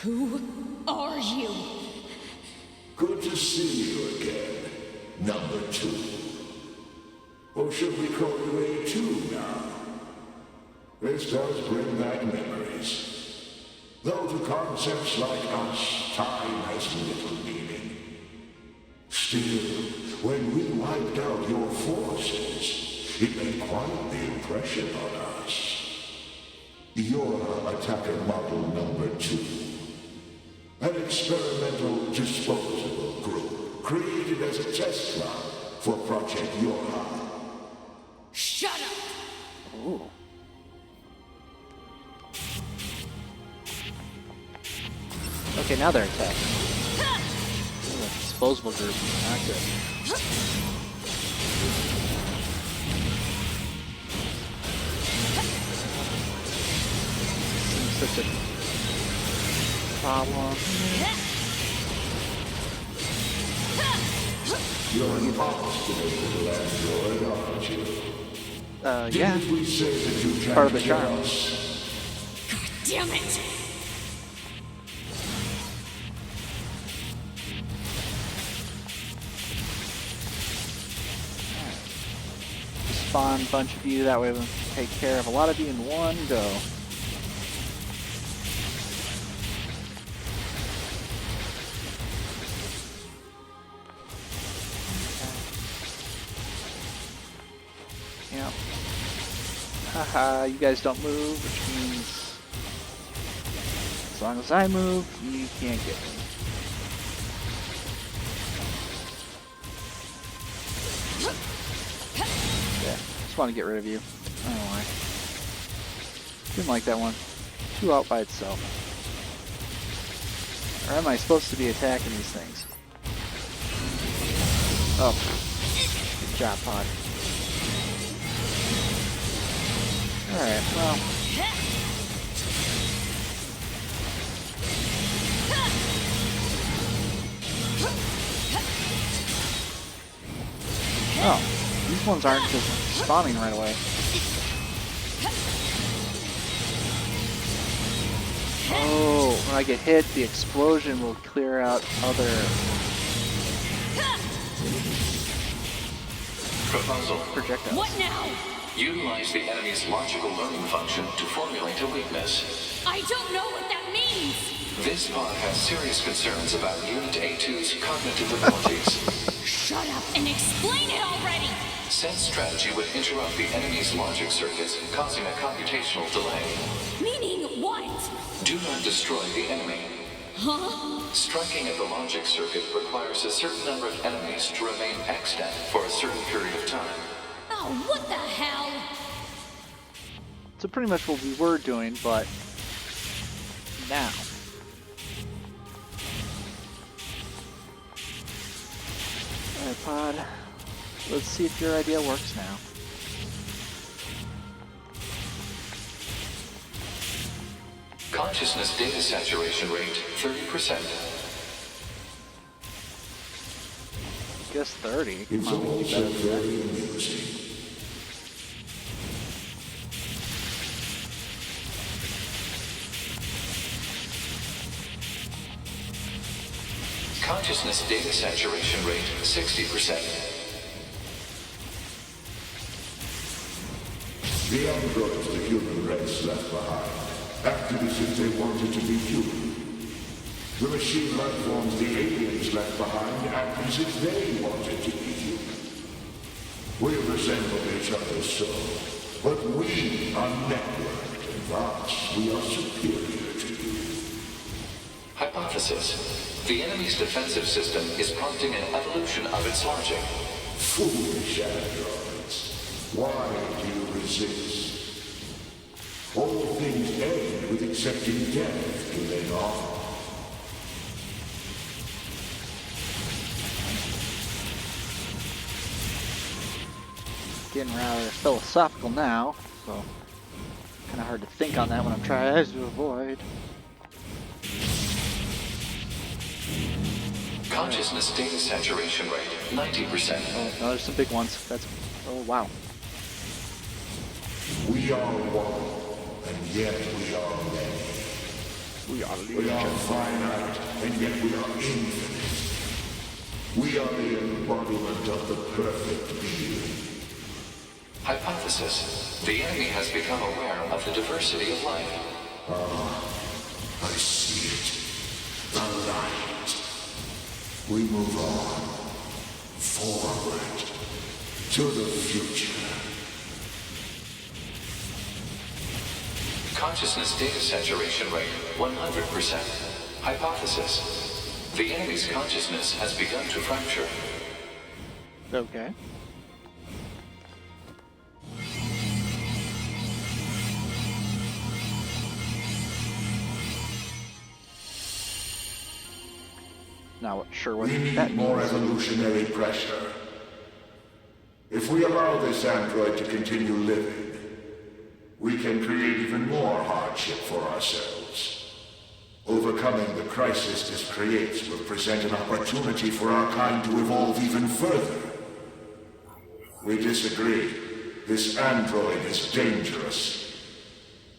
E: Who are you?
H: Good to see you again, number 2. Or should we call you A2 now? This does bring back memories. Though to concepts like us, time has little meaning. Still, when we wiped out your forces, it made quite the impression on us. You're attacker model number 2. An experimental disposable group created as a test run for Project Yorha.
B: Shut up!
A: Ooh. Okay, now they're attacking. Ooh, disposable group. Not good. Seems such a problem.
H: You're an obstinate landlord, aren't you?
A: Yeah.
H: Didn't we say that you can't
A: Part of the
H: kill
A: charm.
H: us?
B: Damn it!
A: Spawn a bunch of you, that way we can take care of a lot of you in one go. Yep. Haha, you guys don't move, which means as long as I move, you can't get me. Yeah, just want to get rid of you. I don't know why. Didn't like that one. Too out by itself. Or am I supposed to be attacking these things? Oh. Good job, Pod. Alright, well. Oh, these ones aren't just spawning right away. Oh, when I get hit, the explosion will clear out other...
F: Proposal.
A: projectiles.
B: What now?
F: Utilize the enemy's logical learning function to formulate a weakness.
B: I don't know what that means!
F: This pod has serious concerns about Unit A2's cognitive abilities.
B: Shut up and explain it already!
F: Said strategy would interrupt the enemy's logic circuits, causing a computational delay.
B: Meaning what?
F: Do not destroy the enemy.
B: Huh?
F: Striking at the logic circuit requires a certain number of enemies to remain extant for a certain period of time.
B: Oh, what the hell?
A: So pretty much what we were doing, but now. Alright, Pod. Let's see if your idea works now.
F: Consciousness data saturation rate 30%.
A: I guess 30. Come
H: It's
A: on, we can do
H: also
A: better than that.
H: very amusing.
F: Consciousness data saturation rate 60%.
H: The androids the human race left behind acted as if they wanted to be human. The machine life forms the aliens left behind acted as if they wanted to be human. We resemble each other so, but we are networked, and thus we are superior to you.
F: Hypothesis. The enemy's defensive system is prompting an evolution of its logic.
H: Foolish androids. Why do you resist? All things end with accepting death, do they not?
A: Getting rather philosophical now, so kind of hard to think on that when I'm trying to avoid.
F: Consciousness data saturation rate 90%.
A: Oh, no, there's some big ones. That's... oh, wow.
H: We are one, and yet we are many.
A: We are
H: We are finite, and yet we are infinite. We are the embodiment of the perfect being.
F: Hypothesis. The enemy has become aware of the diversity of life.
H: I see it. The light. We move on. Forward. To the future.
F: Consciousness data saturation rate 100%. Hypothesis. The enemy's consciousness has begun to fracture.
A: Okay. Not sure what
H: We
A: that
H: need more
A: means.
H: evolutionary pressure. If we allow this android to continue living, we can create even more hardship for ourselves. Overcoming the crisis this creates will present an opportunity for our kind to evolve even further. We disagree. This android is dangerous.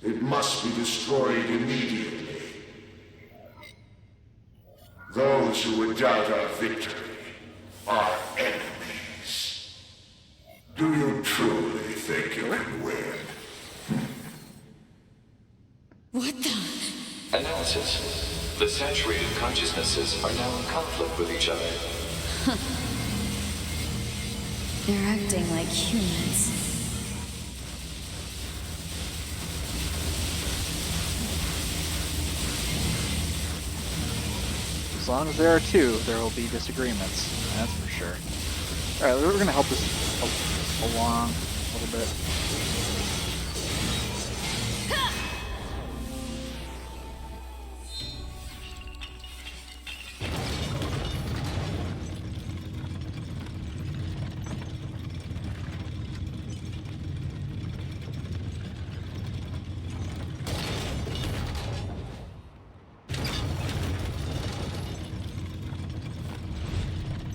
H: It must be destroyed immediately. Those who would doubt our victory are enemies. Do you truly think you can win?
C: What the?
F: Analysis. The saturated consciousnesses are now in conflict with each other.
G: They're acting like humans.
A: As long as there are two, there will be disagreements. That's for sure. Alright, we're gonna help this along a little bit.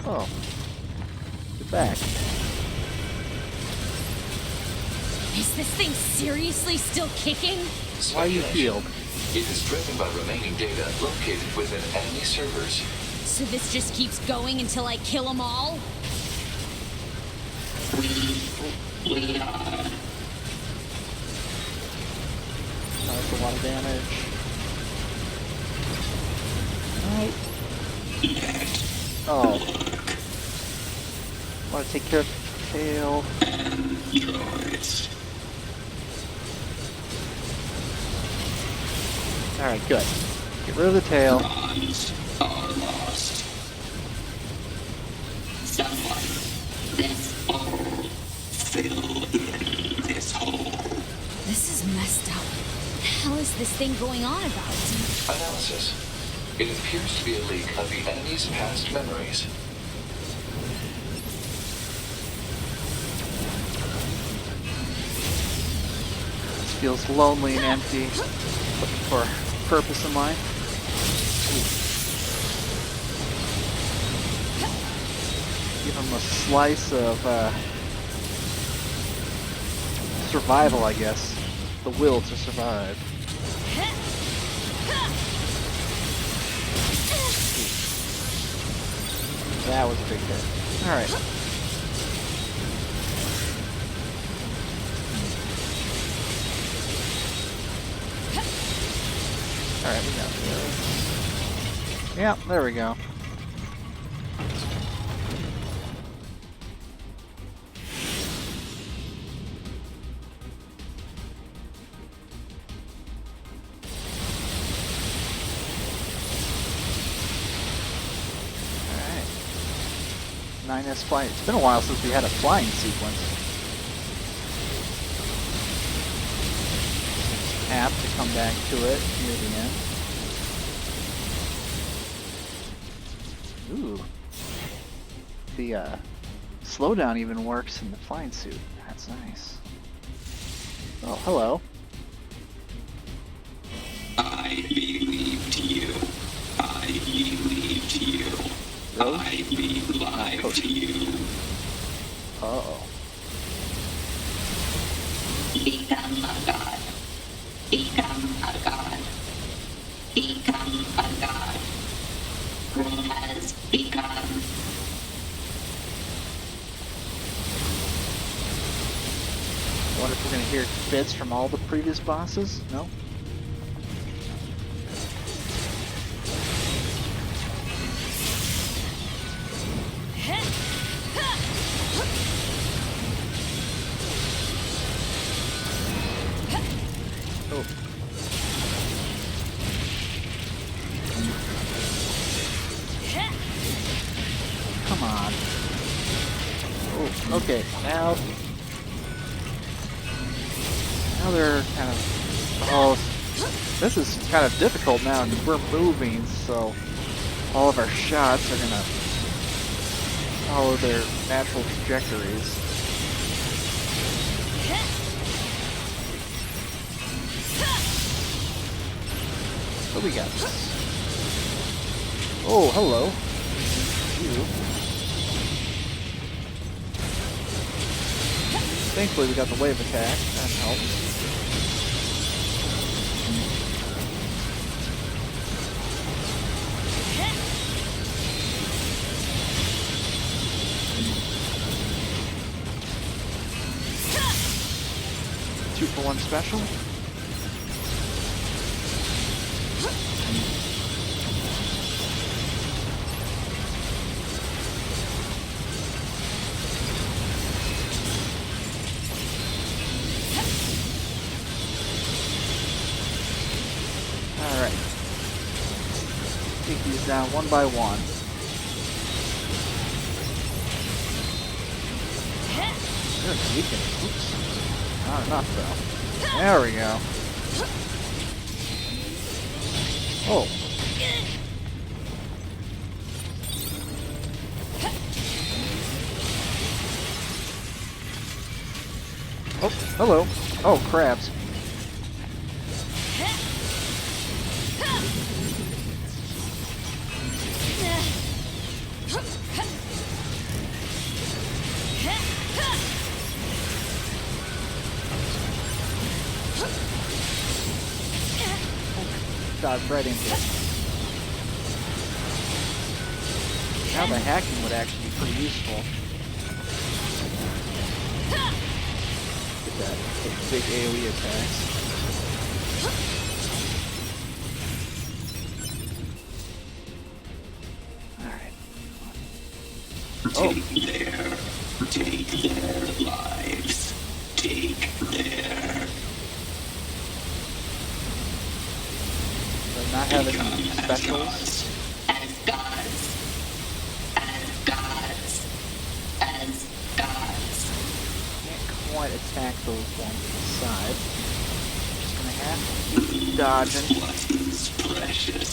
A: Oh. Get back.
E: Is this thing seriously still kicking?
A: Why are you healed?
F: It is driven by remaining data located within enemy servers.
E: So this just keeps going until I kill them all?
A: That's a lot of damage. Alright. Oh. Want to take care of the tail. Alright, good. Get rid of the tail.
E: This is messed up. What the hell is this thing going on about?
F: Analysis. It appears to be a leak of the enemy's past memories.
A: This feels lonely and empty. Looking for purpose in life. Give him a slice of survival, I guess. The will to survive. That was a big hit. Alright. Alright, we got this. Yeah, there we go. Alright. 9S flight. It's been a while since we had a flying sequence. Apt to come back to it near the end. Ooh. The slowdown even works in the flying suit. That's nice. Oh, hello.
I: I believed you. I believed you. I believed you.
A: Uh-oh.
I: Become a god. Become a god. Become a god. Who has begun?
A: I wonder if we're gonna hear bits from all the previous bosses? No? Oh. Come on. Okay, now they're kind of. Oh, this is kind of difficult now. We're moving, so all of our shots are gonna follow their natural trajectories. What we got? Oh, hello. You. Thankfully, we got the wave attack. That helps. Two for one special. Alright. Take these down one by one. Good weekend. Oops. Not enough though. There we go. Oh. Oh, hello. Oh, crabs. Dodge right into it. Now the hacking would actually be pretty useful. Get that big AoE attacks. Alright.
I: Take their lives. Take their.
A: Not having any specials.
I: As gods. As gods. As gods.
A: Can't quite attack those ones to the side. Just gonna have to keep dodging.
I: What is precious?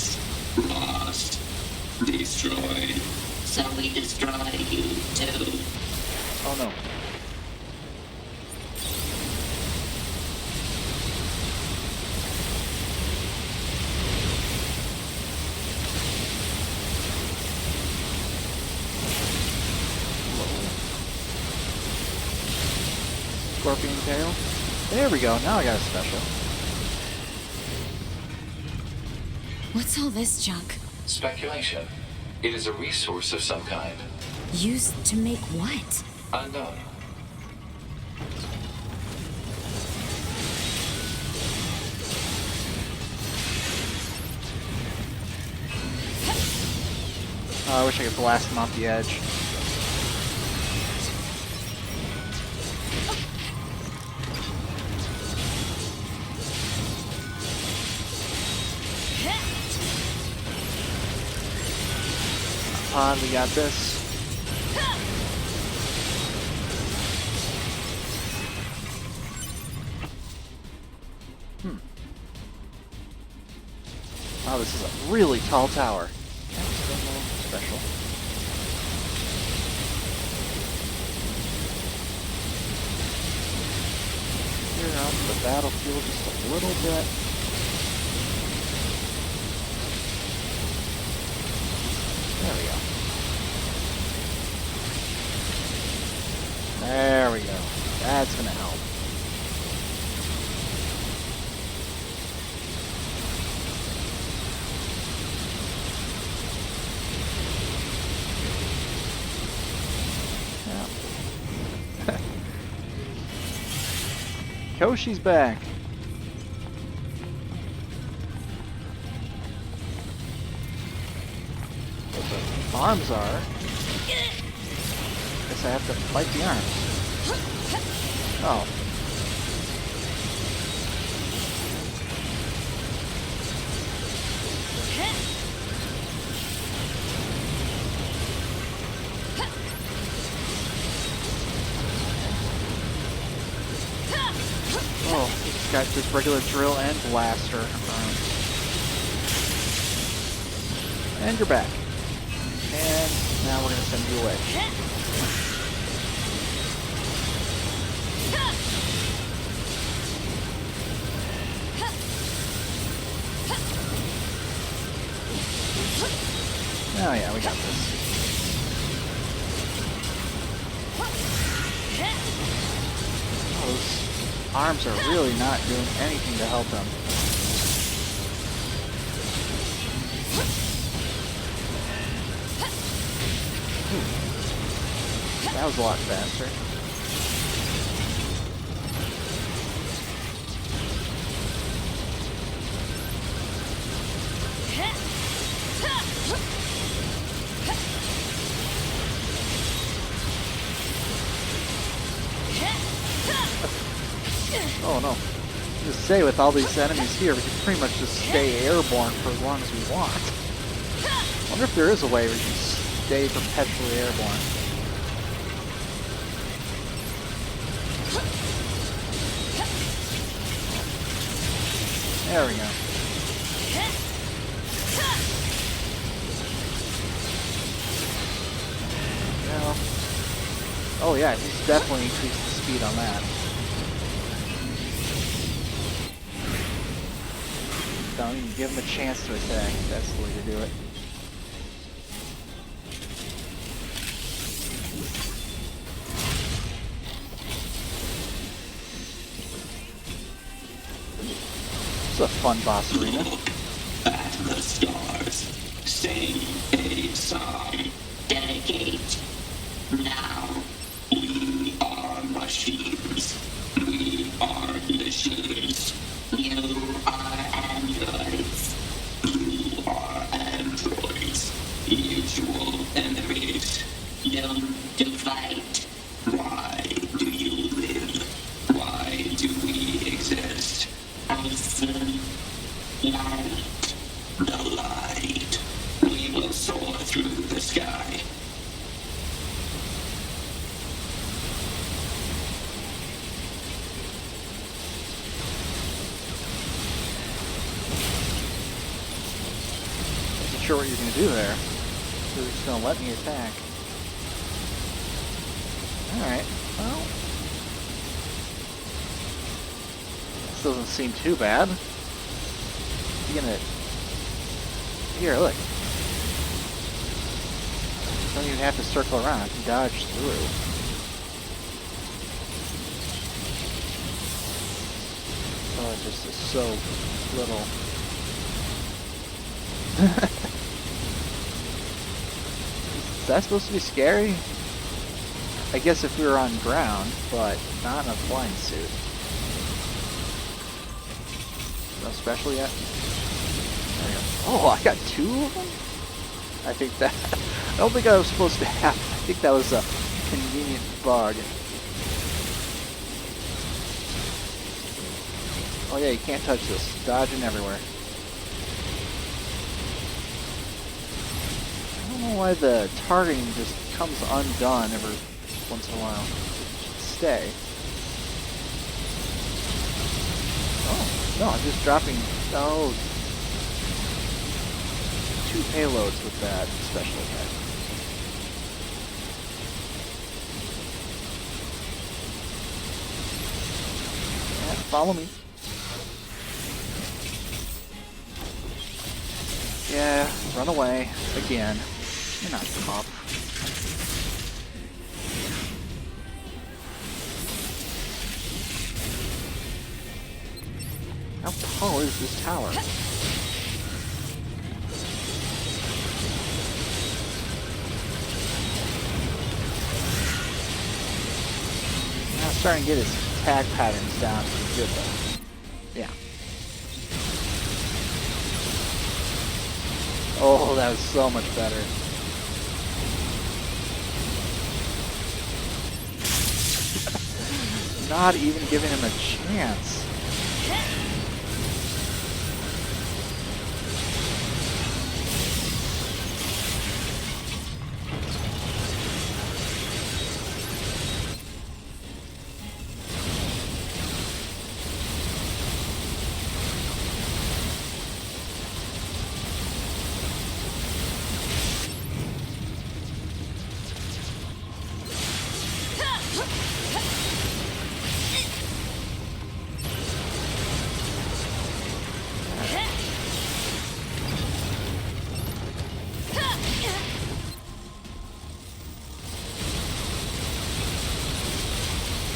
I: Lost. Destroyed. So we destroy you too.
A: Oh no. Scorpion tail. There we go. Now I got a special.
G: What's all this junk?
F: Speculation. It is a resource of some kind.
G: Used to make what?
F: Unknown.
A: Oh, I wish I could blast him off the edge. We got this. Wow, this is a really tall tower. Yeah, still no special. Clear out the battlefield just a little bit. There we go. There we go. That's gonna help. Yeah. Koshi's back. What the arms are. Guess I have to fight the arms. Oh. got just regular drill and blaster. And you're back. And now we're gonna send you away. Oh yeah, we got this. Those arms are really not doing anything to help him. Ooh. That was a lot faster. Oh no. Just say with all these enemies here, we can pretty much just stay airborne for as long as we want. I wonder if there is a way we can stay perpetually airborne. There we go. Well, oh yeah, he's definitely increased the speed on that. Don't even give him a chance to attack. That's the way to do it. It's a fun boss arena.
I: At the stars, sing a song, dedicate. Now, we are machines. We are machines. You are androids. You are androids. Usual enemies. Known to fight. Why do you live? Why do we exist? I see light. The light. We will soar through the sky.
A: Wasn't sure what you're going to do there. So you're just going to let me attack. Alright, well. This doesn't seem too bad. You're gonna... Here, look. Don't even have to circle around. I can dodge through. Oh, it just is so little. Is that supposed to be scary? I guess if we were on ground, but not in a flying suit. No special yet? There we go. Oh, I got two of them? I think that... I don't think I was supposed to have... I think that was a convenient bug. Oh yeah, you can't touch this. Dodging everywhere. I don't know why the targeting just comes undone every once in a while. It should stay. Oh, no, I'm just dropping... Oh, 2 payloads with that special effect. Yeah, follow me. Yeah, run away. Again. You're not tough. How tall is this tower? Now it's starting to get his attack patterns down pretty good though. Yeah. Oh, that was so much better. Not even giving him a chance.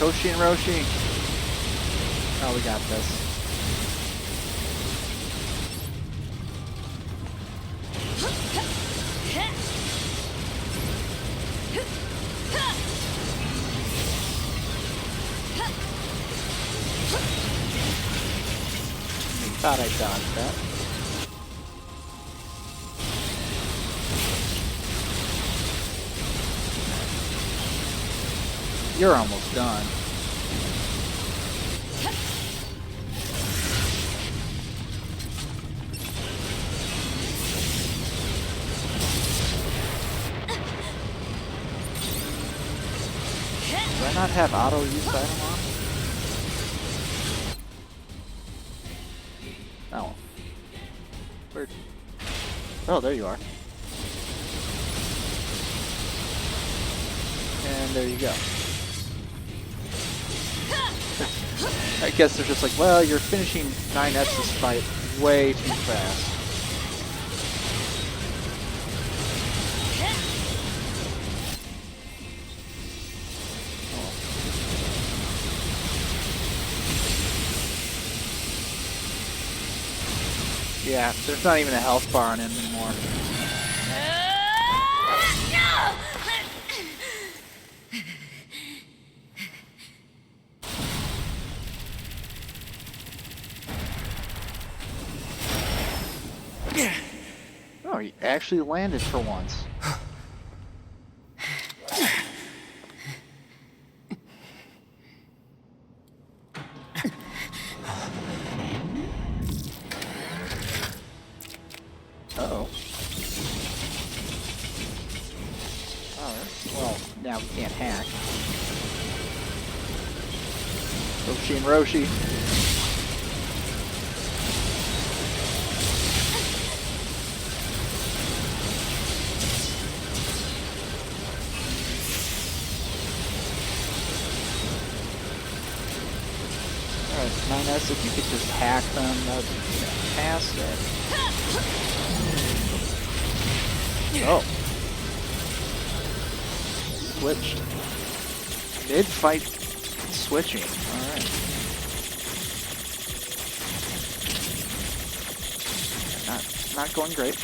A: Koshi and Roshi. Oh, we got this. Thought I dodged that. You're almost done. Do I not have auto use item on? Oh. Where? Oh, there you are. And there you go. I guess they're just like, well, you're finishing 9S's fight way too fast. Yeah, there's not even a health bar on him anymore. Oh, he actually landed for once. Uh-oh. Alright, well, now we can't hack. Roshi and Roshi. Alright, 9S, if you could just hack them, that would be fantastic. Oh. Switched. Mid-fight switching. Alright. Not going great.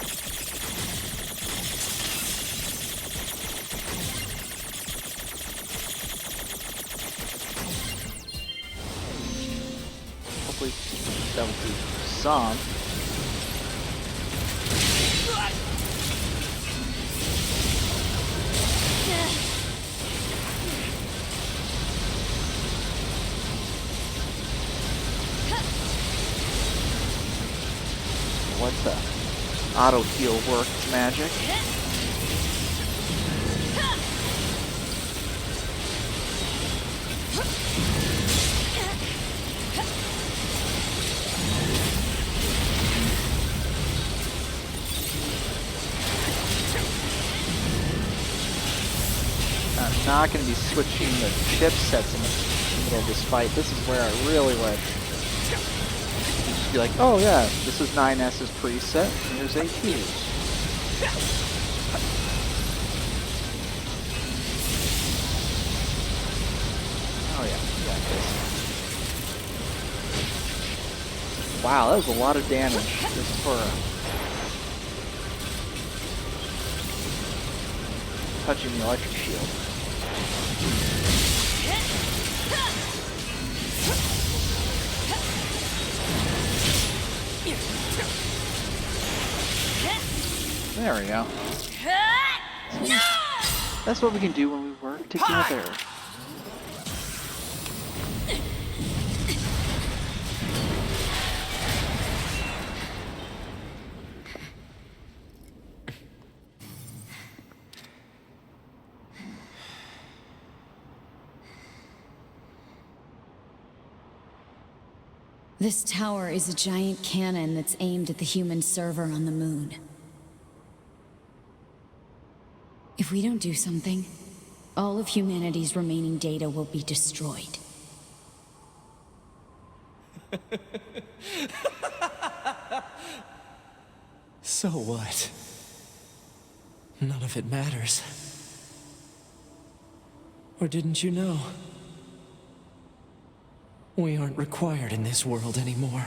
A: Hopefully that will do some. What the? Auto heal work magic. I'm not going to be switching the chipsets in the middle of this fight. This is where I really like be like, oh yeah, this is 9S's preset, and here's A2's. Oh yeah, we got this. Wow, that was a lot of damage just for touching the electric shield. There we go. That's what we can do when we work together.
G: This tower is a giant cannon that's aimed at the human server on the moon. If we don't do something, all of humanity's remaining data will be destroyed.
D: So what? None of it matters. Or didn't you know? We aren't required in this world anymore.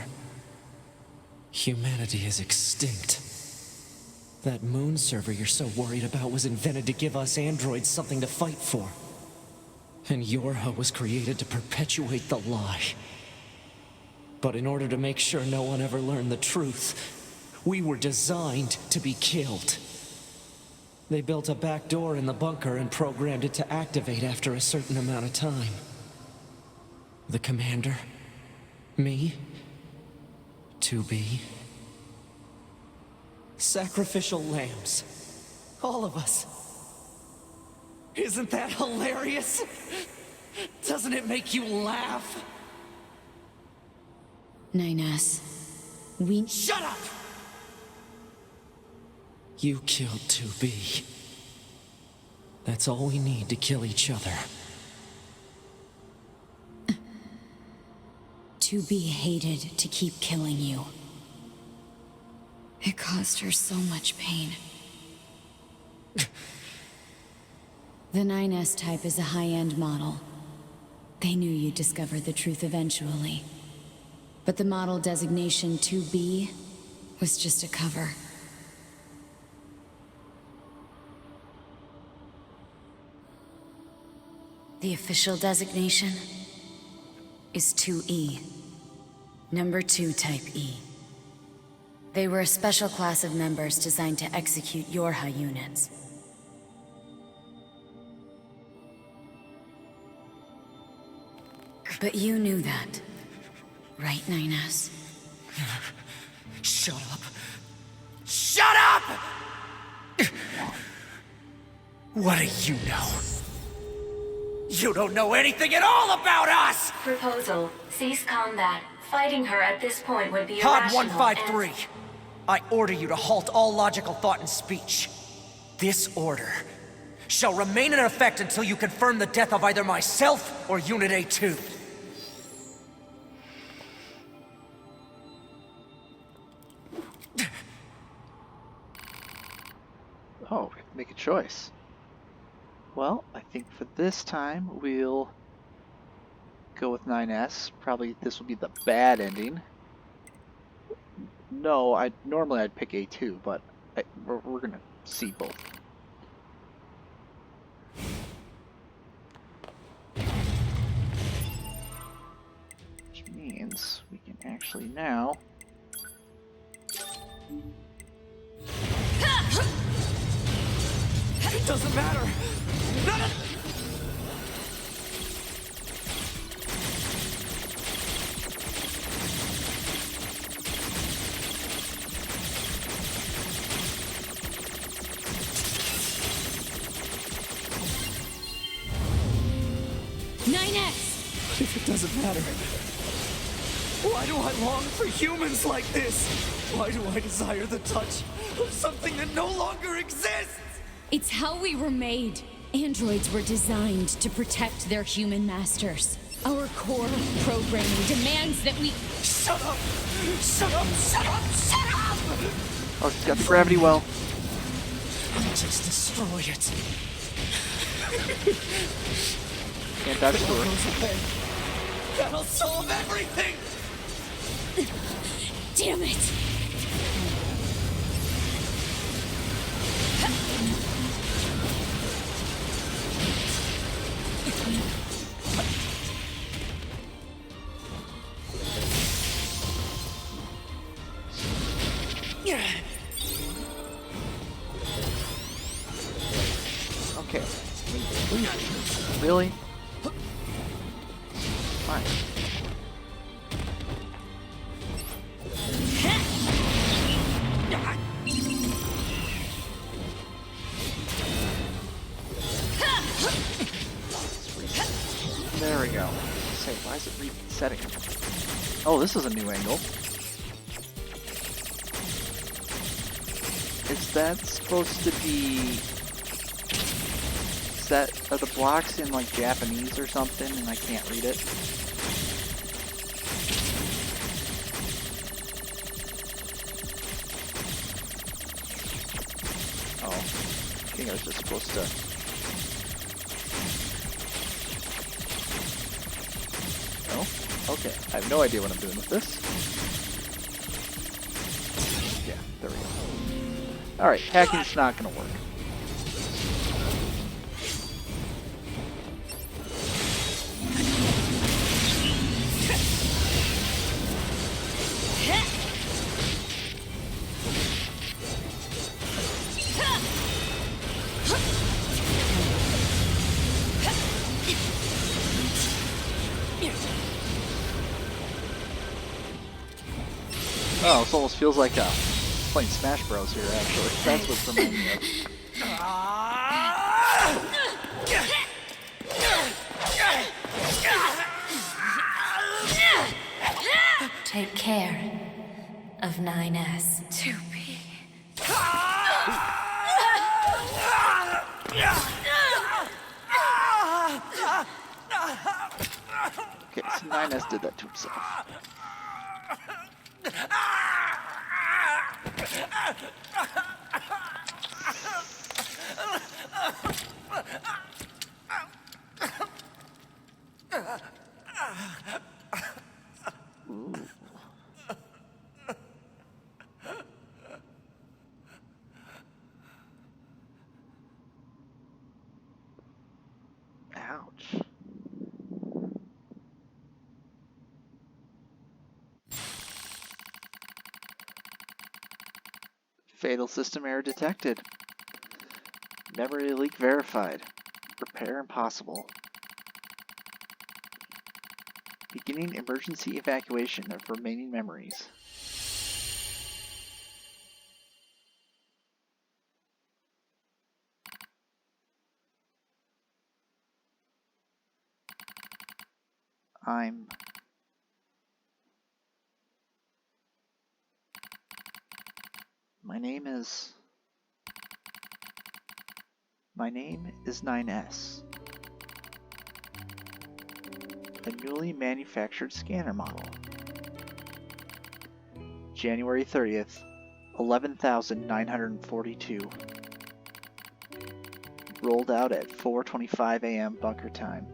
D: Humanity is extinct. That moon server you're so worried about was invented to give us androids something to fight for. And Yorha was created to perpetuate the lie. But in order to make sure no one ever learned the truth, we were designed to be killed. They built a back door in the bunker and programmed it to activate after a certain amount of time. The commander, me, 2B. Sacrificial lambs. All of us. Isn't that hilarious? Doesn't it make you laugh?
G: 9S, we...
D: Shut up! You killed 2B. That's all we need to kill each other.
G: 2B hated to keep killing you. It caused her so much pain. The 9S type is a high-end model. They knew you'd discover the truth eventually. But the model designation 2B was just a cover. The official designation is 2E. Number 2 Type E. They were a special class of members designed to execute Yorha units. But you knew that, right, 9S?
D: Shut up. Shut up! What do you know? You don't know anything at all about us!
C: Proposal. Cease combat. Fighting her at this point would be
D: Pod
C: irrational
D: 153. I order you to halt all logical thought and speech. This order shall remain in effect until you confirm the death of either myself or Unit A2.
A: Oh, we have to make a choice. Well, I think for this time we'll go with 9S. Probably this will be the bad ending. No, normally I'd pick A2, but we're gonna see both. Which means we can actually now.
D: It doesn't matter. None of... If it doesn't matter, why do I long for humans like this? Why do I desire the touch of something that no longer exists?
G: It's how we were made. Androids were designed to protect their human masters. Our core programming demands that we...
D: Shut up! Shut up! Shut up! Shut up!
A: Oh, she's got the gravity well.
D: Just destroy it.
A: Can't dodge to her.
D: Goes away. That'll solve everything!
G: Damn it!
A: Okay. Really? Fine. There we go. Say, why is it resetting? Oh, this is a new angle. Is that supposed to be... Are the blocks in like Japanese or something and I can't read it? Oh, I think I was just supposed to... No? Okay, I have no idea what I'm doing with this. Yeah, there we go. Alright, hacking's not gonna work. Oh, this almost feels like playing Smash Bros. Here, actually. That's what's reminding me of.
B: Take care of 9S.
G: 2B.
A: Okay, so 9S did that to himself. Ooh. Ouch. Fatal system error detected. Memory leak verified. Repair impossible. Beginning emergency evacuation of remaining memories. My name is 9S. A newly manufactured scanner model. January 30th, 11,942. Rolled out at 4:25 a.m. bunker time.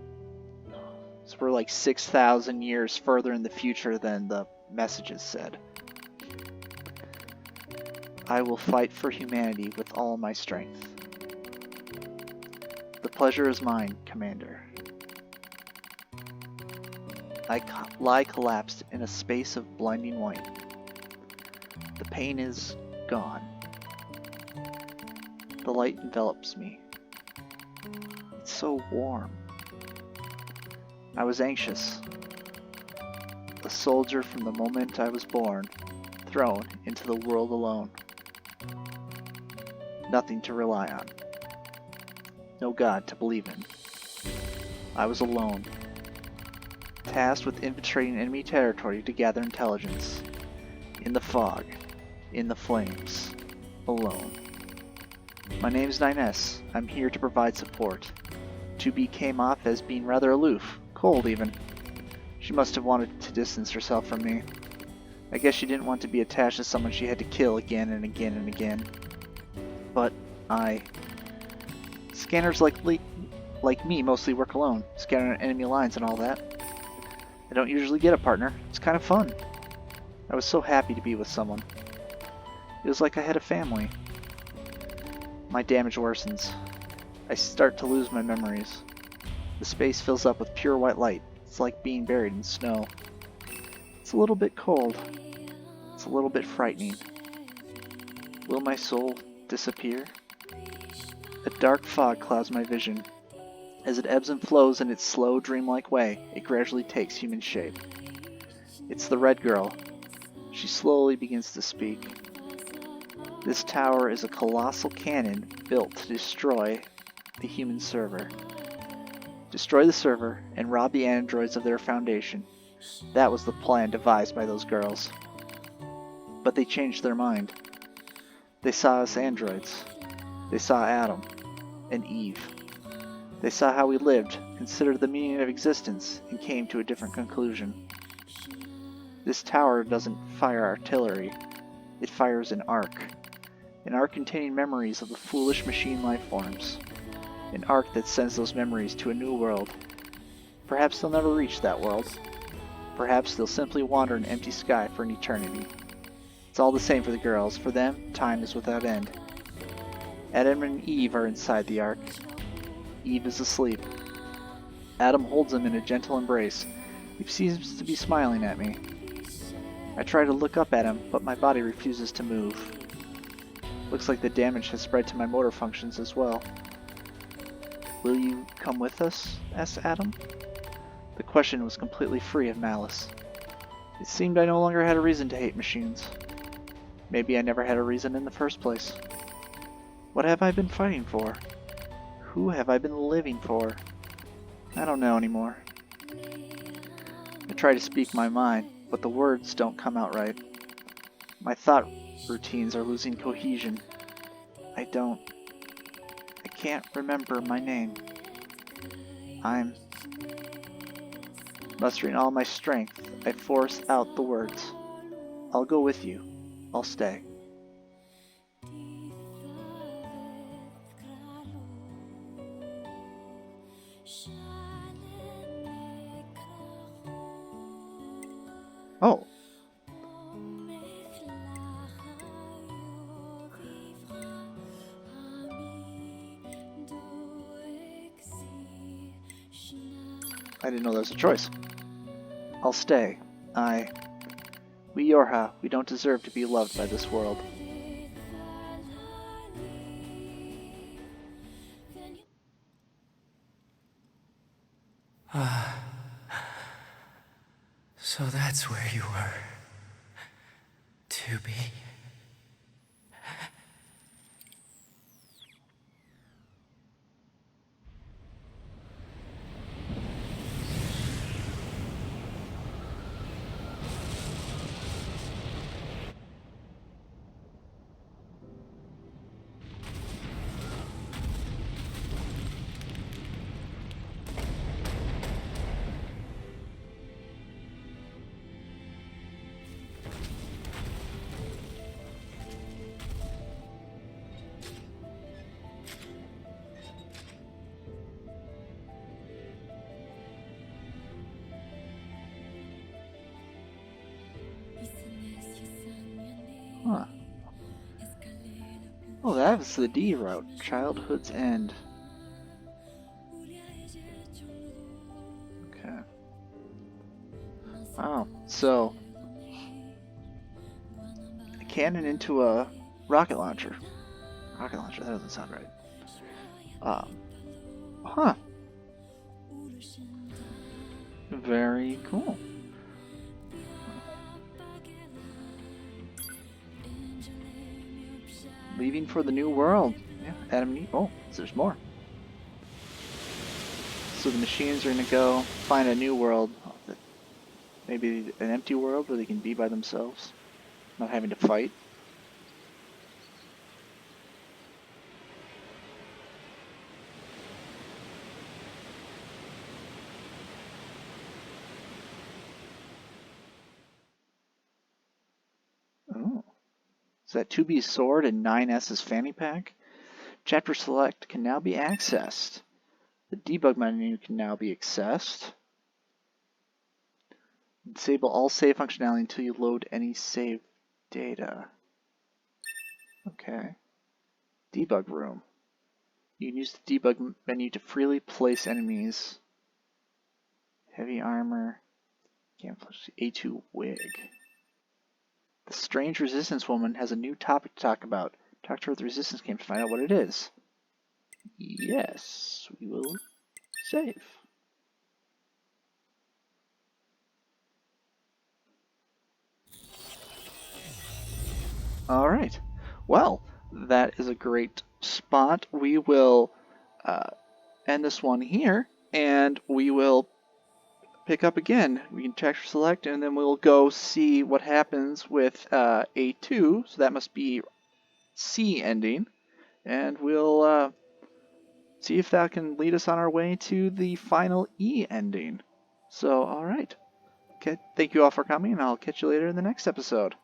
A: So we're like 6,000 years further in the future than the messages said. I will fight for humanity with all my strength. The pleasure is mine, Commander. I lie collapsed in a space of blinding white. The pain is gone. The light envelops me. It's so warm. I was anxious. A soldier from the moment I was born, thrown into the world alone. Nothing to rely on. No God to believe in. I was alone. Tasked with infiltrating enemy territory to gather intelligence. In the fog. In the flames. Alone. My name's 9S. I'm here to provide support. 2B came off as being rather aloof. Cold, even. She must have wanted to distance herself from me. I guess she didn't want to be attached to someone she had to kill again and again and again. But Scanners like me mostly work alone, scanning enemy lines and all that. I don't usually get a partner. It's kind of fun. I was so happy to be with someone. It was like I had a family. My damage worsens. I start to lose my memories. The space fills up with pure white light. It's like being buried in snow. It's a little bit cold. It's a little bit frightening. Will my soul disappear? A dark fog clouds my vision. As it ebbs and flows in its slow, dreamlike way, it gradually takes human shape. It's the red girl. She slowly begins to speak. This tower is a colossal cannon built to destroy the human server. Destroy the server and rob the androids of their foundation. That was the plan devised by those girls. But they changed their mind. They saw us androids. They saw Adam and Eve. They saw how we lived, considered the meaning of existence, and came to a different conclusion. This tower doesn't fire artillery. It fires an arc. An arc containing memories of the foolish machine life forms. An arc that sends those memories to a new world. Perhaps they'll never reach that world. Perhaps they'll simply wander an empty sky for an eternity. It's all the same for the girls. For them, time is without end. Adam and Eve are inside the Ark. Eve is asleep. Adam holds him in a gentle embrace. He seems to be smiling at me. I try to look up at him, but my body refuses to move. Looks like the damage has spread to my motor functions as well. Will you come with us? Asked Adam. The question was completely free of malice. It seemed I no longer had a reason to hate machines. Maybe I never had a reason in the first place. What have I been fighting for? Who have I been living for? I don't know anymore. I try to speak my mind, but the words don't come out right. My thought routines are losing cohesion. I can't remember my name. I'm mustering all my strength. I force out the words. I'll go with you. I'll stay. Oh. I didn't know there was a choice. I'll stay. We Yorha, we don't deserve to be loved by this world.
D: So that's where you were. To be.
A: Huh. Oh, that was the D route. Childhood's End. Okay. Wow. So, a cannon into a rocket launcher. Rocket launcher, that doesn't sound right. Huh. Very cool. Leaving for the new world. Yeah, Adam and Eve. Oh, there's more. So the machines are going to go find a new world. Maybe an empty world where they can be by themselves, not having to fight. Oh. Is that 2B's sword and 9S's fanny pack? Chapter select can now be accessed. The debug menu can now be accessed. Disable all save functionality until you load any save data. Okay. Debug room. You can use the debug menu to freely place enemies. Heavy armor. Camouflage. A2 wig. The strange resistance woman has a new topic to talk about. Talk to her at the resistance camp to find out what it is. Yes, we will save. Alright. Well, that is a great spot. We will end this one here, and we will pick up again. We can chapter select, and then we'll go see what happens with A2. So that must be C ending. And we'll see if that can lead us on our way to the final E ending. So, alright. Okay, thank you all for coming, and I'll catch you later in the next episode.